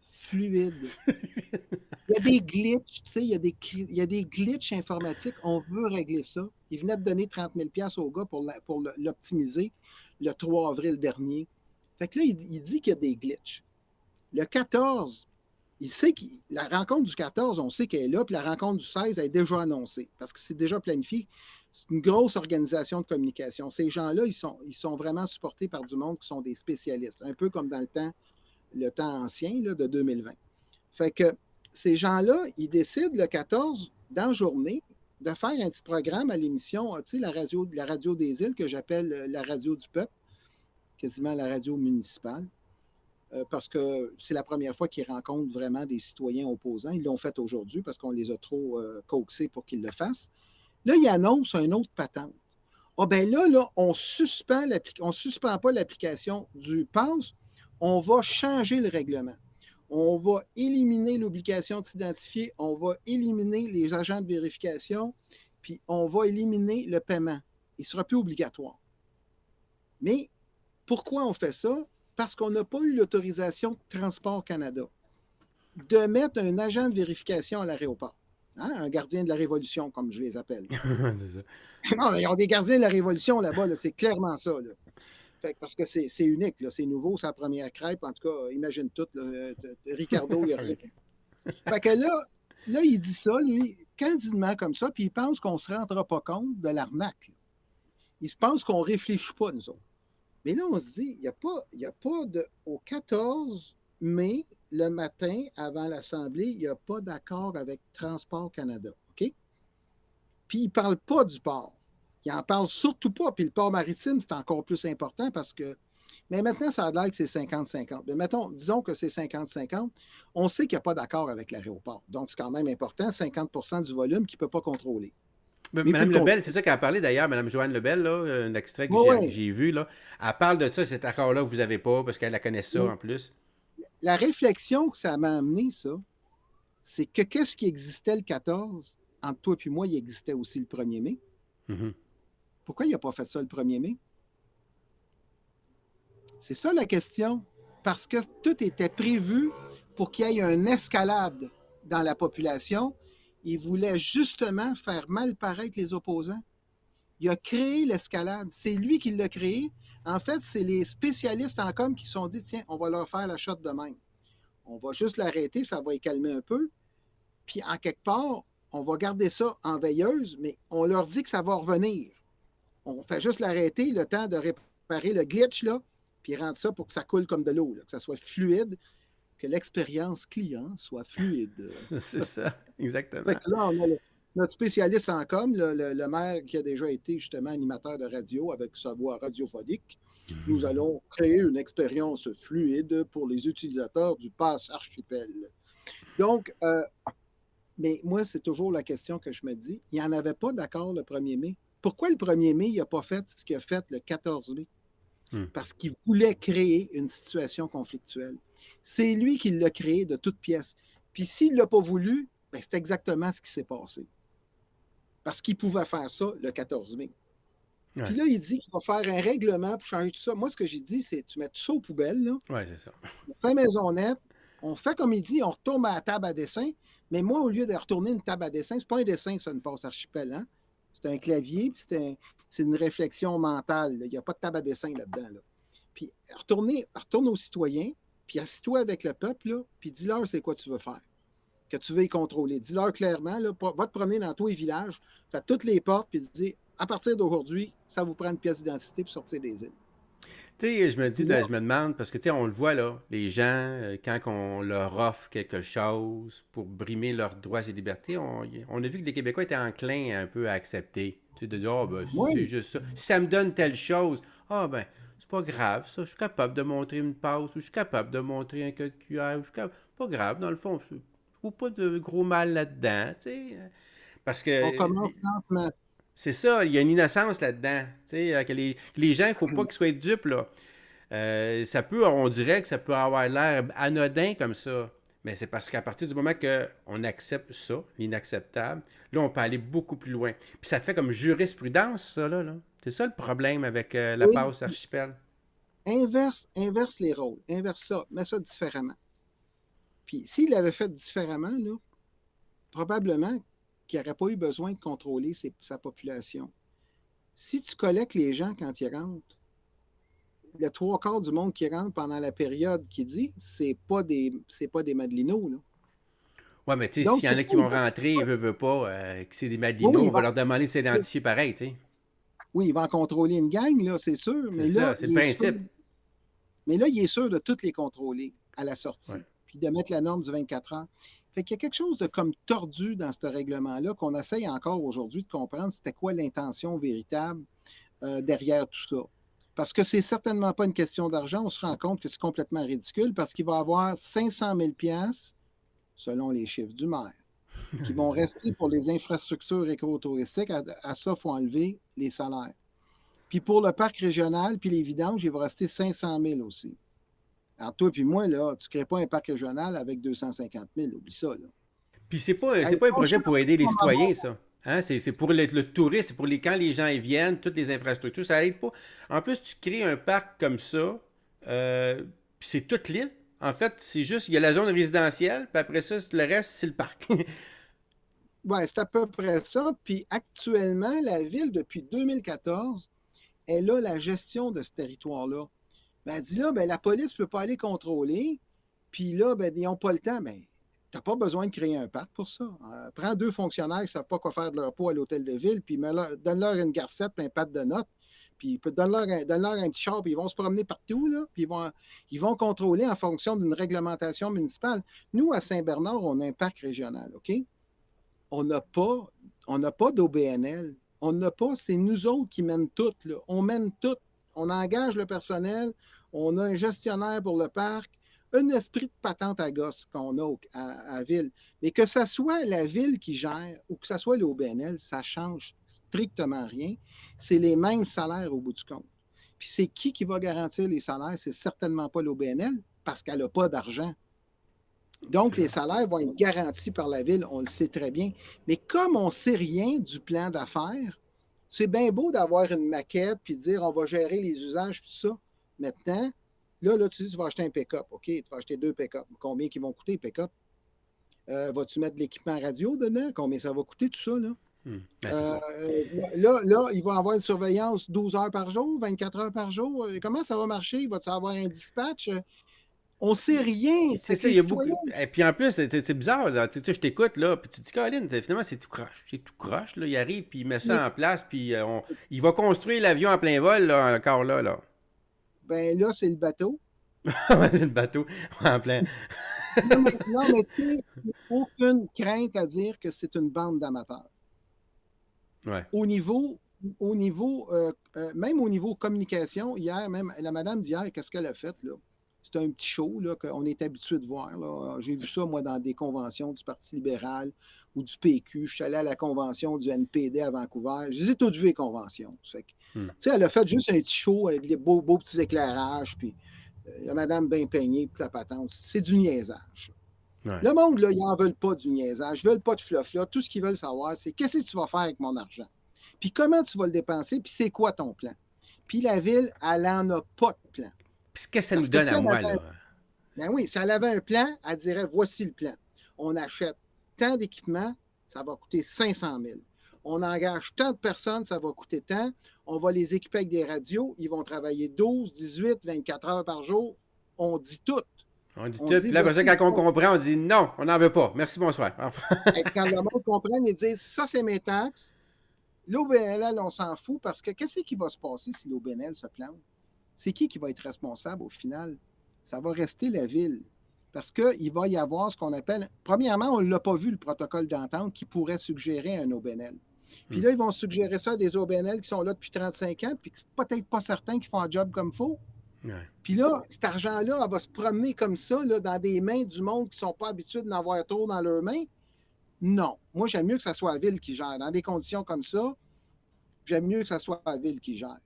Fluide. Il y a des glitches, tu sais, il y a des glitches informatiques. On veut régler ça. Il venait de donner 30 000 $ au gars pour l'optimiser le 3 avril dernier. Fait que là, il dit qu'il y a des glitches. Le 14, il sait que la rencontre du 14, on sait qu'elle est là, puis la rencontre du 16 elle est déjà annoncée, parce que c'est déjà planifié. C'est une grosse organisation de communication. Ces gens-là, ils sont vraiment supportés par du monde qui sont des spécialistes, un peu comme dans le temps ancien là, de 2020. Fait que ces gens-là, ils décident le 14, dans la journée, de faire un petit programme à l'émission, tu sais, la radio des îles, que j'appelle la radio du peuple, quasiment la radio municipale, parce que c'est la première fois qu'ils rencontrent vraiment des citoyens opposants. Ils l'ont fait aujourd'hui parce qu'on les a trop coaxés pour qu'ils le fassent. Là, ils annoncent un autre patente. Ah ben là, on suspend pas l'application du PASS, on va changer le règlement. On va éliminer l'obligation de s'identifier, on va éliminer les agents de vérification, puis on va éliminer le paiement. Il ne sera plus obligatoire. Mais pourquoi on fait ça? Parce qu'on n'a pas eu l'autorisation de Transport Canada de mettre un agent de vérification à l'aéroport. Hein? Un gardien de la Révolution, comme je les appelle. C'est ça. Non, ils ont des gardiens de la Révolution là-bas, là, c'est clairement ça. Là. Fait que parce que c'est unique, là, c'est nouveau, c'est la première crêpe. En tout cas, imagine tout, là, Ricardo, il y a rien. Fait que là, il dit ça, lui, candidement comme ça, puis il pense qu'on ne se rendra pas compte de l'arnaque. Là. Il pense qu'on ne réfléchit pas, nous autres. Mais là, on se dit, il n'y a pas de. Au 14 mai, le matin, avant l'Assemblée, il n'y a pas d'accord avec Transport Canada. OK? Puis il ne parle pas du port. Il n'en parle surtout pas. Puis le port maritime, c'est encore plus important parce que. Mais maintenant, ça a l'air que c'est 50-50. Mais disons que c'est 50-50. On sait qu'il n'y a pas d'accord avec l'aéroport. Donc, c'est quand même important, 50% du volume qu'il ne peut pas contrôler. Mme Lebel, c'est ça qu'elle a parlé d'ailleurs, Mme Joanne Lebel, là, un extrait que j'ai vu, là, elle parle de ça, cet accord-là que vous n'avez pas, parce qu'elle la connaît ça en plus. La réflexion que ça m'a amené, ça, c'est que qu'est-ce qui existait le 14, entre toi et moi, il existait aussi le 1er mai. Mm-hmm. Pourquoi il n'a pas fait ça le 1er mai? C'est ça la question. Parce que tout était prévu pour qu'il y ait une escalade dans la population. Il voulait justement faire mal paraître les opposants. Il a créé l'escalade. C'est lui qui l'a créé. En fait, c'est les spécialistes en com qui se sont dit, tiens, on va leur faire la shot de même. On va juste l'arrêter, ça va les calmer un peu. Puis, en quelque part, on va garder ça en veilleuse, mais on leur dit que ça va revenir. On fait juste l'arrêter, le temps de réparer le glitch, là, puis rendre ça pour que ça coule comme de l'eau, là, que ça soit fluide, que l'expérience client soit fluide. C'est ça, exactement. Fait que là, on a notre spécialiste en com, le maire qui a déjà été justement animateur de radio avec sa voix radiophonique. Nous allons créer une expérience fluide pour les utilisateurs du PASS Archipel. Donc, mais moi, c'est toujours la question que je me dis. Il n'y en avait pas d'accord le 1er mai. Pourquoi le 1er mai, il n'a pas fait ce qu'il a fait le 14 mai? Parce qu'il voulait créer une situation conflictuelle. C'est lui qui l'a créé de toutes pièces. Puis s'il ne l'a pas voulu, ben c'est exactement ce qui s'est passé. Parce qu'il pouvait faire ça le 14 mai. Ouais. Puis là, il dit qu'il va faire un règlement pour changer tout ça. Moi, ce que j'ai dit, c'est tu mets tout ça aux poubelles. Oui, c'est ça. On fait maisonnette, on fait comme il dit, on retourne à la table à dessin. Mais moi, au lieu de retourner une table à dessin, c'est pas un dessin, ça, une passe archipel. Hein? C'est un clavier, puis c'est une réflexion mentale. Là. Il n'y a pas de table à dessin là-dedans. Là. Puis retourne aux citoyens, puis assis-toi avec le peuple, là, puis dis-leur c'est quoi tu veux faire, que tu veux y contrôler. Dis-leur clairement, là, va te promener dans tous les villages, fais toutes les portes, puis dis à partir d'aujourd'hui, ça vous prend une pièce d'identité pour sortir des îles. Tu sais, je me demande, parce que tu sais, on le voit là, les gens, quand on leur offre quelque chose pour brimer leurs droits et libertés, on a vu que les Québécois étaient enclins un peu à accepter. Tu sais, de dire, c'est juste ça. Si ça me donne telle chose, ben, c'est pas grave, ça, je suis capable de montrer une passe, ou je suis capable de montrer un code QR, ou pas grave, dans le fond, je trouve pas de gros mal là-dedans, tu sais. Parce que. On commence lentement. C'est ça, il y a une innocence là-dedans. Que les gens, il ne faut pas qu'ils soient dupes. Là. On dirait que ça peut avoir l'air anodin comme ça. Mais c'est parce qu'à partir du moment qu'on accepte ça, l'inacceptable, là, on peut aller beaucoup plus loin. Puis ça fait comme jurisprudence, ça, là. C'est ça le problème avec la passe archipel. Inverse les rôles. Inverse ça. Mets ça différemment. Puis s'il l'avait fait différemment, là, probablement qu'il n'aurait pas eu besoin de contrôler sa population. Si tu collectes les gens quand ils rentrent, le 3/4 du monde qui rentre pendant la période qui dit, c'est pas des Madelinos, là. Oui, mais tu sais, s'il y en a qui vont rentrer, ils veulent pas, que c'est des Madelinos, on va leur demander de s'identifier pareil, tu sais. Oui, il va en contrôler une gang, là, c'est sûr. Mais c'est là, ça, c'est le principe. Mais là, il est sûr de toutes les contrôler à la sortie. Ouais. Puis de mettre la norme du 24 heures. Fait qu'il y a quelque chose de comme tordu dans ce règlement-là qu'on essaye encore aujourd'hui de comprendre c'était quoi l'intention véritable derrière tout ça. Parce que c'est certainement pas une question d'argent. On se rend compte que c'est complètement ridicule parce qu'il va y avoir 500 000 piastres, selon les chiffres du maire, qui vont rester pour les infrastructures écotouristiques. À ça, il faut enlever les salaires. Puis pour le parc régional, puis les vidanges, il va rester 500 000 aussi. Alors toi puis moi, là, tu ne crées pas un parc régional avec 250 000, oublie ça, là. Puis c'est pas Hey, un projet pour aider les citoyens, ça. Hein? C'est pour le tourisme, c'est pour quand les gens y viennent, toutes les infrastructures, ça aide pas. En plus, tu crées un parc comme ça, puis c'est toute l'île. En fait, c'est juste, il y a la zone résidentielle, puis après ça, le reste, c'est le parc. Oui, c'est à peu près ça. Puis actuellement, la ville, depuis 2014, elle a la gestion de ce territoire-là. Ben, elle dit là, ben, la police ne peut pas aller contrôler. Puis là, ben, ils n'ont pas le temps. Ben, tu n'as pas besoin de créer un parc pour ça. Prends 2 fonctionnaires qui ne savent pas quoi faire de leur peau à l'hôtel de ville, puis donne-leur une garcette et un pad de notes. Puis donne-leur un petit char, puis ils vont se promener partout, là, puis ils vont contrôler en fonction d'une réglementation municipale. Nous, à Saint-Bernard, on a un parc régional, OK? On n'a pas d'OBNL. On n'a pas, c'est nous autres qui mènent tout, là. On mène tout. On engage le personnel, on a un gestionnaire pour le parc, un esprit de patente à gosse qu'on a à ville. Mais que ce soit la ville qui gère ou que ce soit l'OBNL, ça ne change strictement rien. C'est les mêmes salaires au bout du compte. Puis c'est qui va garantir les salaires? C'est certainement pas l'OBNL parce qu'elle n'a pas d'argent. Donc, les salaires vont être garantis par la ville, on le sait très bien. Mais comme on ne sait rien du plan d'affaires, c'est bien beau d'avoir une maquette puis de dire on va gérer les usages et tout ça. Maintenant, là, tu dis tu vas acheter un pick-up. OK, tu vas acheter 2 pick-up. Combien ils vont coûter, pick-up? Vas-tu mettre de l'équipement radio dedans? Combien ça va coûter, tout ça, là? Ben, c'est ça. Là, il va avoir une surveillance 12 heures par jour, 24 heures par jour. Comment ça va marcher? Va-tu avoir un dispatch? On ne sait rien. C'est ça, il y a beaucoup. Et puis en plus, c'est bizarre, là. Tu sais, je t'écoute, là, puis tu te dis, Colin, finalement, c'est tout croche. C'est tout croche, là. Il arrive, puis il met ça en place, puis il va construire l'avion en plein vol, là, encore là, là. Ben là, c'est le bateau. C'est le bateau en plein. Non, mais tu sais, aucune crainte à dire que c'est une bande d'amateurs. Ouais. Même au niveau communication, hier, même la madame d'hier, qu'est-ce qu'elle a fait, là? C'est un petit show là, qu'on est habitué de voir. Là. J'ai vu ça, moi, dans des conventions du Parti libéral ou du PQ. Je suis allé à la convention du NPD à Vancouver. Je les ai toutes vues, les conventions. Tu sais, elle a fait juste un petit show avec des beaux petits éclairages, puis la madame bien peignée, puis la patente. C'est du niaisage. Ouais. Le monde, là, ils n'en veulent pas du niaisage. Ils ne veulent pas de fluff. Là. Tout ce qu'ils veulent savoir, c'est qu'est-ce que tu vas faire avec mon argent? Puis comment tu vas le dépenser? Puis c'est quoi ton plan? Puis la ville, elle n'en a pas de plan. Puis qu'est-ce que ça nous donne à moi, là? Ben oui, si elle avait un plan, elle dirait voici le plan. On achète tant d'équipements, ça va coûter 500 000. On engage tant de personnes, ça va coûter tant. On va les équiper avec des radios. Ils vont travailler 12, 18, 24 heures par jour. On dit tout. On dit tout. Puis là, quand on comprend, on dit non, on n'en veut pas. Merci, bonsoir. Quand le monde comprend, ils disent ça, c'est mes taxes. L'OBNL, on s'en fout parce que qu'est-ce qui va se passer si l'OBNL se plante? C'est qui va être responsable au final? Ça va rester la ville. Parce qu'il va y avoir ce qu'on appelle... Premièrement, on ne l'a pas vu, le protocole d'entente qui pourrait suggérer un OBNL. Puis là, ils vont suggérer ça à des OBNL qui sont là depuis 35 ans, puis peut-être pas certains qui font un job comme il faut. Ouais. Puis là, cet argent-là, elle va se promener comme ça là, dans des mains du monde qui ne sont pas habitués d'en avoir trop dans leurs mains. Non. Moi, j'aime mieux que ce soit la ville qui gère. Dans des conditions comme ça, j'aime mieux que ce soit la ville qui gère.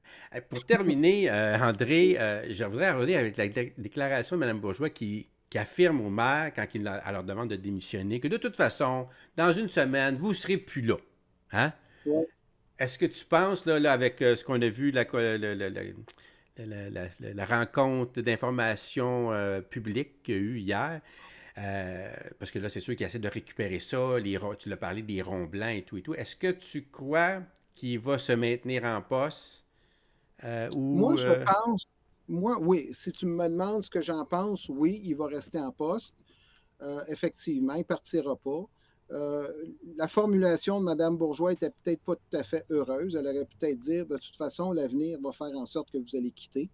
Pour terminer, André, je voudrais revenir avec la déclaration de Mme Bourgeois qui affirme au maire, quand elle leur demande de démissionner, que de toute façon, dans une semaine, vous ne serez plus là. Hein? Ouais. Est-ce que tu penses, là avec ce qu'on a vu, la rencontre d'information publique qu'il y a eu hier, parce que là, c'est sûr qu'ils essaient de récupérer ça, tu l'as parlé des ronds blancs et tout. Est-ce que tu crois qu'il va se maintenir en poste? Moi, je pense, oui. Si tu me demandes ce que j'en pense, oui, il va rester en poste. Effectivement, il ne partira pas. La formulation de Mme Bourgeois n'était peut-être pas tout à fait heureuse. Elle aurait peut-être dit, de toute façon, l'avenir va faire en sorte que vous allez quitter.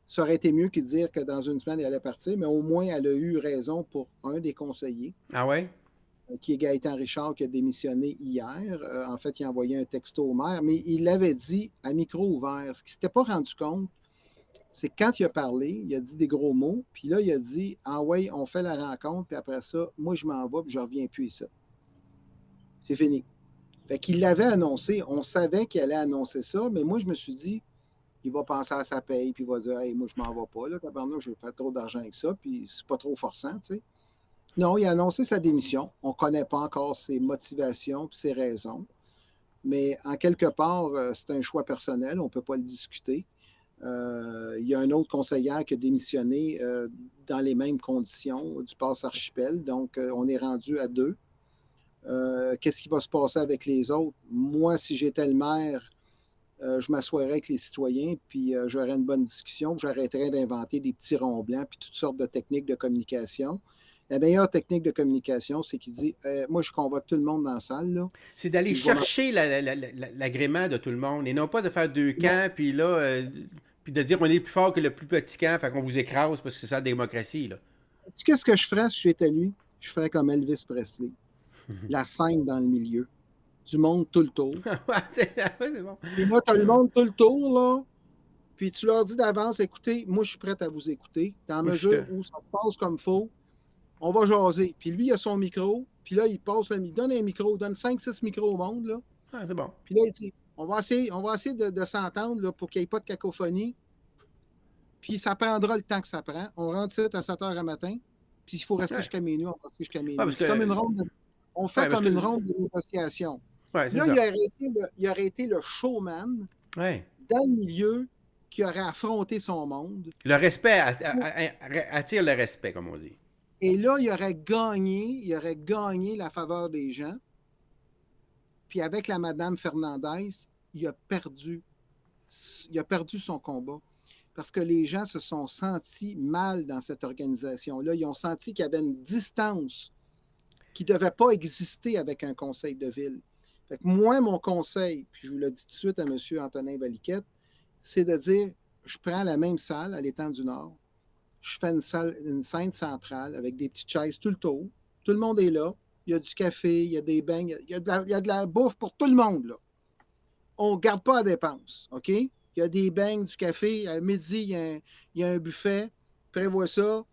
Ça aurait été mieux que de dire que dans une semaine, elle allait partir, mais au moins, elle a eu raison pour un des conseillers. Ah ouais? qui est Gaëtan Richard, qui a démissionné hier. En fait, il a envoyé un texto au maire, mais il l'avait dit à micro ouvert. Ce qu'il ne s'était pas rendu compte, c'est que quand il a parlé, il a dit des gros mots, puis là, il a dit « Ah ouais, on fait la rencontre, puis après ça, moi, je m'en vais, puis je ne reviens plus ici. » C'est fini. Fait qu'il l'avait annoncé. On savait qu'il allait annoncer ça, mais moi, je me suis dit, il va penser à sa paye, puis il va dire « Hey, moi, je m'en vais pas, là, tabarnak, je vais faire trop d'argent avec ça, puis c'est pas trop forçant, tu sais. » Non, il a annoncé sa démission. On ne connaît pas encore ses motivations et ses raisons. Mais en quelque part, c'est un choix personnel. On ne peut pas le discuter. Il y a un autre conseillère qui a démissionné dans les mêmes conditions du passe archipel. Donc, on est rendu à 2. Qu'est-ce qui va se passer avec les autres? Moi, si j'étais le maire, je m'assoirais avec les citoyens, puis j'aurais une bonne discussion. J'arrêterais d'inventer des petits ronds blancs puis toutes sortes de techniques de communication. La meilleure technique de communication, c'est qu'il dit moi, je convoque tout le monde dans la salle. Là. C'est d'aller chercher l'agrément de tout le monde et non pas de faire 2 camps, puis là, puis de dire on est plus fort que le plus petit camp, fait qu'on vous écrase parce que c'est ça la démocratie. Là. Tu sais qu'est-ce que je ferais si j'étais lui? Je ferais comme Elvis Presley. La scène dans le milieu. Du monde tout le tour. c'est bon. Puis là, tu as le monde tout le tour, là. Puis tu leur dis d'avance écoutez, moi, je suis prêt à vous écouter. Dans la mesure où ça se passe comme il faut. On va jaser. Puis lui, il a son micro. Puis là, il donne un micro, il donne 5-6 micros au monde. Là. Ah, c'est bon. Puis là, il dit, on va essayer de s'entendre là, pour qu'il n'y ait pas de cacophonie. Puis ça prendra le temps que ça prend. On rentre ici à 7 heures à matin. Puis il faut rester jusqu'à minuit. On va rester jusqu'à minuit. C'est comme une ronde. On fait comme une ronde de négociation. Ouais, là, il aurait été le showman dans le milieu qui aurait affronté son monde. Le respect attire le respect, comme on dit. Et là, il aurait gagné la faveur des gens. Puis avec la Madame Fernandez, il a perdu son combat. Parce que les gens se sont sentis mal dans cette organisation-là. Ils ont senti qu'il y avait une distance qui ne devait pas exister avec un conseil de ville. Fait que moi, mon conseil, puis je vous le dis tout de suite à M. Antonin Valiquette, c'est de dire, je prends la même salle à l'Étang du Nord, je fais une scène centrale avec des petites chaises tout le tour. Tout le monde est là. Il y a du café, il y a des beignes, il y a de la bouffe pour tout le monde. Là. On ne garde pas la dépense, OK? Il y a des beignes, du café. À midi, il y a un buffet. Prévois ça.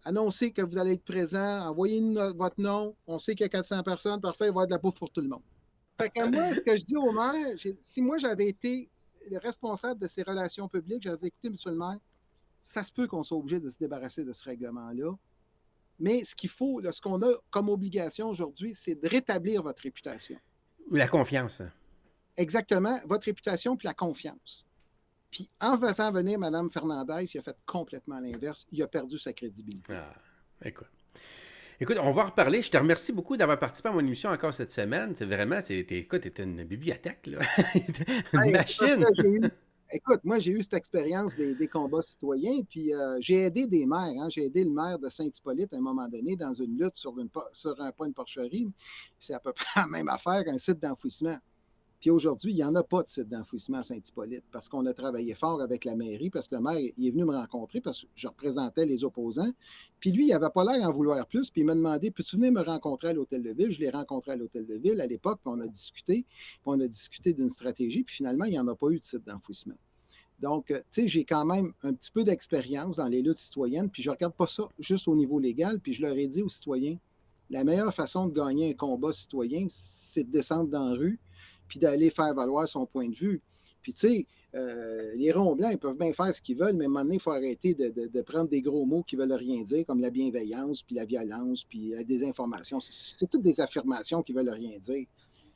Annoncez que vous allez être présent. Envoyez-nous votre nom. On sait qu'il y a 400 personnes. Parfait, il va y avoir de la bouffe pour tout le monde. Fait que moi, ce que je dis au maire, si moi j'avais été le responsable de ces relations publiques, j'aurais dit, écoutez, monsieur le maire, ça se peut qu'on soit obligé de se débarrasser de ce règlement-là. Mais ce qu'il faut, là, ce qu'on a comme obligation aujourd'hui, c'est de rétablir votre réputation. Ou la confiance. Exactement, votre réputation puis la confiance. Puis en faisant venir Mme Fernandez, il a fait complètement l'inverse. Il a perdu sa crédibilité. Ah, écoute, on va en reparler. Je te remercie beaucoup d'avoir participé à mon émission encore cette semaine. C'est vraiment, écoute, t'es une bibliothèque, là. Une machine. Écoute, moi, j'ai eu cette expérience des combats citoyens, puis j'ai aidé des maires. Hein. J'ai aidé le maire de Saint-Hippolyte à un moment donné dans une lutte sur un point de porcherie. C'est à peu près la même affaire qu'un site d'enfouissement. Puis aujourd'hui, il n'y en a pas de site d'enfouissement à Saint-Hippolyte parce qu'on a travaillé fort avec la mairie, parce que le maire il est venu me rencontrer parce que je représentais les opposants. Puis lui, il n'avait pas l'air d'en vouloir plus, puis il m'a demandé, peux-tu venir me rencontrer à l'Hôtel de Ville? Je l'ai rencontré à l'Hôtel de Ville à l'époque, puis on a discuté d'une stratégie, puis finalement, il n'y en a pas eu de site d'enfouissement. Donc, tu sais, j'ai quand même un petit peu d'expérience dans les luttes citoyennes, puis je ne regarde pas ça juste au niveau légal, puis je leur ai dit aux citoyens, la meilleure façon de gagner un combat citoyen, c'est de descendre dans la rue, puis d'aller faire valoir son point de vue. Puis, tu sais, les ronds blancs, ils peuvent bien faire ce qu'ils veulent, mais à un moment donné, il faut arrêter de prendre des gros mots qui ne veulent rien dire, comme la bienveillance, puis la violence, puis la désinformation. C'est toutes des affirmations qui ne veulent rien dire.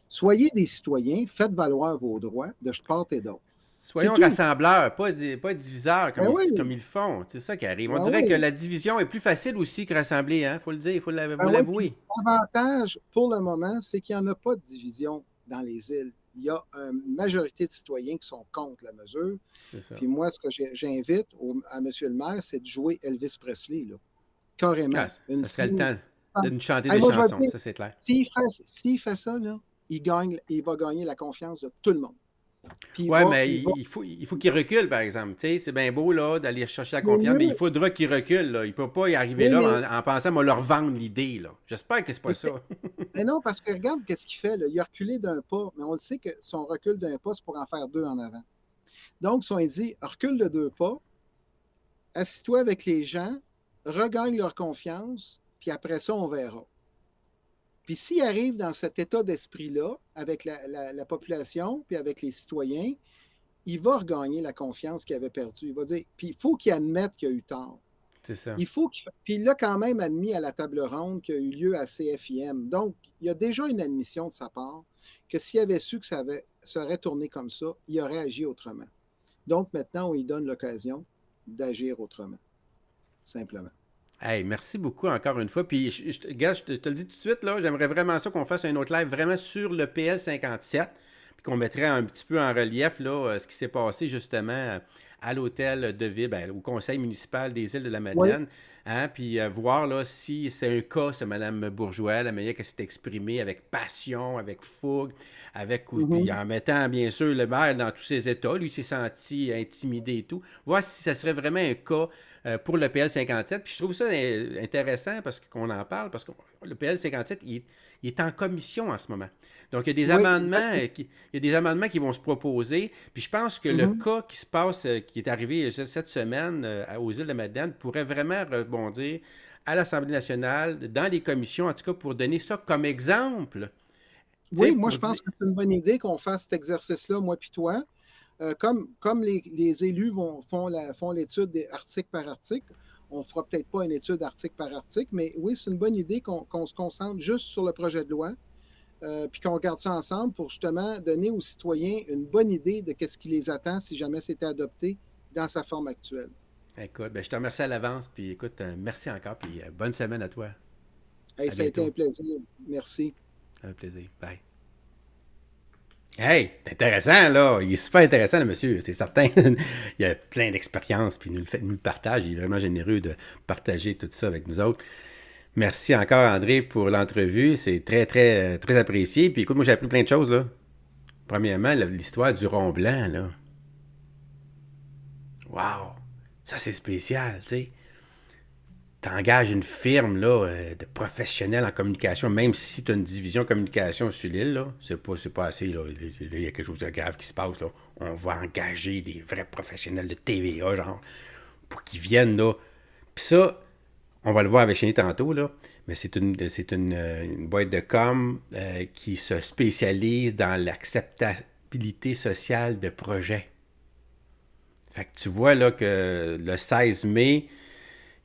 Soyez des citoyens, faites valoir vos droits de part et d'autre. Soyons rassembleurs, pas diviseurs comme ils le font. C'est ça qui arrive. On dirait que la division est plus facile aussi que rassembler. Il faut le dire, il faut l'avouer. L'avantage, pour le moment, c'est qu'il n'y en a pas de division dans les îles. Il y a une majorité de citoyens qui sont contre la mesure. C'est ça. Puis moi, ce que j'invite à M. le maire, c'est de jouer Elvis Presley. Là. Carrément. Ça serait le temps de nous chanter des chansons, ça c'est clair. S'il fait ça, là, il va gagner la confiance de tout le monde. Puis Ouais, mais il va il faut qu'il recule, par exemple. Tu sais, c'est bien beau là, d'aller chercher la mais confiance, mais il mieux. faudra qu'il recule. Là. Il ne peut pas y arriver Oui, là mais en pensant qu'on va leur vendre l'idée. Là. J'espère que c'est pas mais, ça. mais non, parce que regarde qu'est-ce qu'il fait. Là. Il a reculé d'un pas, mais on le sait que son recul d'un pas, c'est pour en faire deux en avant. Donc, son dit recule de deux pas, assis-toi avec les gens, regagne leur confiance, puis après ça, on verra. Puis s'il arrive dans cet état d'esprit-là, avec la population, puis avec les citoyens, il va regagner la confiance qu'il avait perdue. Il va dire, puis il faut qu'il admette qu'il a eu tort. C'est ça. Puis il l'a quand même admis à la table ronde qui a eu lieu à CFIM. Donc, il y a déjà une admission de sa part que s'il avait su que ça serait tourné comme ça, il aurait agi autrement. Donc, maintenant, on lui donne l'occasion d'agir autrement, simplement. Hey, merci beaucoup encore une fois. Puis, gars, je te le dis tout de suite, là, j'aimerais vraiment ça qu'on fasse un autre live vraiment sur le PL 57, puis qu'on mettrait un petit peu en relief là, ce qui s'est passé justement à l'hôtel de ville, ben, au conseil municipal des îles de la Oui. Madeleine, hein, puis voir là, si c'est un cas, c'est Mme Bourgeois, la manière qu'elle s'est exprimée avec passion, avec fougue, puis Mhm. en mettant bien sûr le maire dans tous ses états, lui s'est senti intimidé et tout. Voir si ça serait vraiment un cas pour le PL 57. Puis je trouve ça intéressant parce qu'on en parle, parce que le PL 57, il est en commission en ce moment. Donc, Oui, exactement. il y a des amendements qui vont se proposer. Puis je pense que le Mhm. cas qui se passe, qui est arrivé cette semaine aux îles de Madeleine, pourrait vraiment rebondir à l'Assemblée nationale, dans les commissions, en tout cas pour donner ça comme exemple. Tu sais, Oui, moi, pour je pense dire. que c'est une bonne idée qu'on fasse cet exercice-là, moi puis toi. Comme les élus font l'étude article par article, on ne fera peut-être pas une étude article par article, mais oui, c'est une bonne idée qu'on se concentre juste sur le projet de loi, puis qu'on regarde ça ensemble pour justement donner aux citoyens une bonne idée de ce qui les attend si jamais c'était adopté dans sa forme actuelle. Écoute, ben, je te remercie à l'avance. Puis écoute, merci encore. Puis bonne semaine à toi. Hey, À ça a été bientôt. un plaisir. Merci. Ça fait plaisir. Bye. Hey, c'est intéressant, là. Il est super intéressant, le monsieur, c'est certain. Il a plein d'expérience, puis nous le partage. Il est vraiment généreux de partager tout ça avec nous autres. Merci encore, André, pour l'entrevue. C'est très, très, très apprécié. Puis écoute, moi, j'ai appris plein de choses, là. Premièrement, l'histoire du rond blanc, là. Wow! Ça, c'est spécial, tu sais. T'engages une firme là, de professionnels en communication, même si tu as une division communication sur l'île, là, c'est pas assez. Là, il y a quelque chose de grave qui se passe. Là. On va engager des vrais professionnels de TVA, genre, pour qu'ils viennent là. Puis ça, on va le voir avec Chénie tantôt, là, mais c'est une boîte de com qui se spécialise dans l'acceptabilité sociale de projets. Fait que tu vois là que le 16 mai,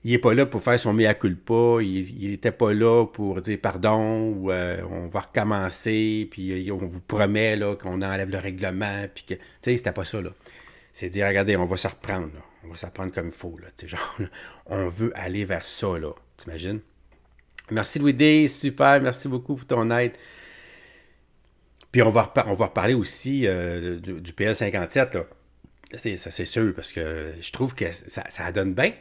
il n'est pas là pour faire son mea culpa, il n'était pas là pour dire pardon, ou on va recommencer, puis on vous promet là, qu'on enlève le règlement, puis que, tu sais, c'était pas ça, là. C'est dire, regardez, on va se reprendre, là. On va se reprendre comme il faut, là. Tu sais, genre, là, on veut aller vers ça, là. T'imagines? Merci Louis D, super, merci beaucoup pour ton aide. Puis on va reparler aussi du PL 57, là. Ça, c'est sûr, parce que je trouve que ça donne bien.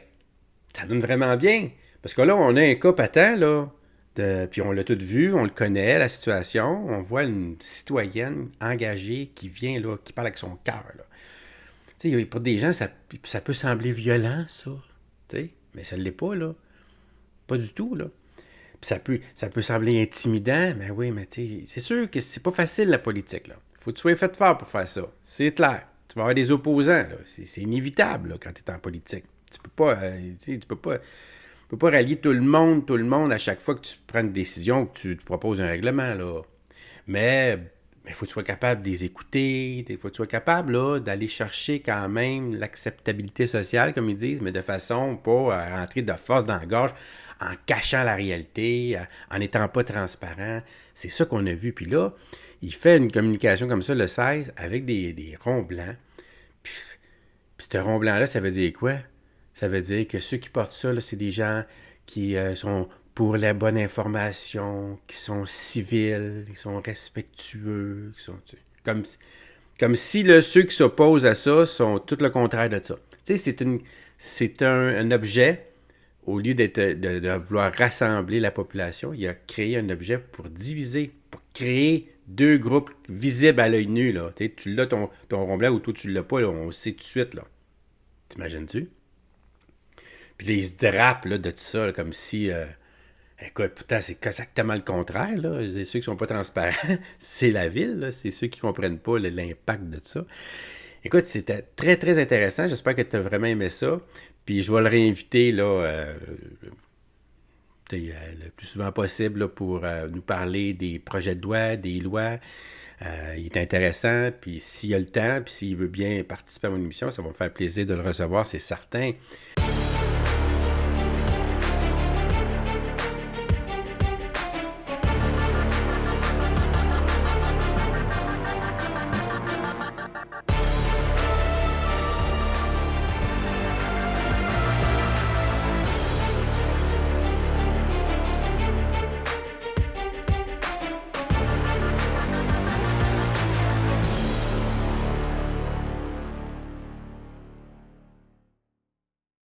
Ça donne vraiment bien. Parce que là, on a un cas patent, là. Puis on l'a tout vu, on le connaît, la situation. On voit une citoyenne engagée qui vient, là, qui parle avec son cœur, là. Tu sais, pour des gens, ça peut sembler violent, ça. Tu sais, mais ça ne l'est pas, là. Pas du tout, là. Puis ça peut sembler intimidant, mais oui, mais tu sais, c'est sûr que c'est pas facile, la politique, là. Faut que tu sois fait fort pour faire ça. C'est clair. Tu vas avoir des opposants, là. C'est inévitable, là, quand tu es en politique. Tu peux pas, tu sais, tu peux pas rallier tout le monde à chaque fois que tu prends une décision, que tu te proposes un règlement, là. Mais il faut que tu sois capable de les écouter, il faut que tu sois capable là, d'aller chercher quand même l'acceptabilité sociale, comme ils disent, mais de façon pas à rentrer de force dans la gorge, en cachant la réalité, en n'étant pas transparent. C'est ça qu'on a vu. Puis là, il fait une communication comme ça le 16 avec des ronds blancs. Puis ce rond blanc-là, ça veut dire quoi? Ça veut dire que ceux qui portent ça, là, c'est des gens qui sont pour la bonne information, qui sont civils, qui sont respectueux, qui sont comme si là, ceux qui s'opposent à ça sont tout le contraire de ça. Tu sais, c'est un objet, au lieu de vouloir rassembler la population, il a créé un objet pour diviser, pour créer deux groupes visibles à l'œil nu, là. Tu l'as ton rond blanc ou toi tu l'as pas, là, on le sait tout de suite, là. T'imagines-tu? Puis là, ils se drapent là, de tout ça, là, comme si... écoute, pourtant, c'est exactement le contraire, là. C'est ceux qui sont pas transparents, c'est la ville, là. C'est ceux qui comprennent pas l'impact de tout ça. Écoute, c'était très, très intéressant. J'espère que tu as vraiment aimé ça. Puis je vais le réinviter, là... le plus souvent possible là, pour nous parler des projets de loi, des lois. Il est intéressant, puis s'il a le temps, puis s'il veut bien participer à mon émission, ça va me faire plaisir de le recevoir, c'est certain.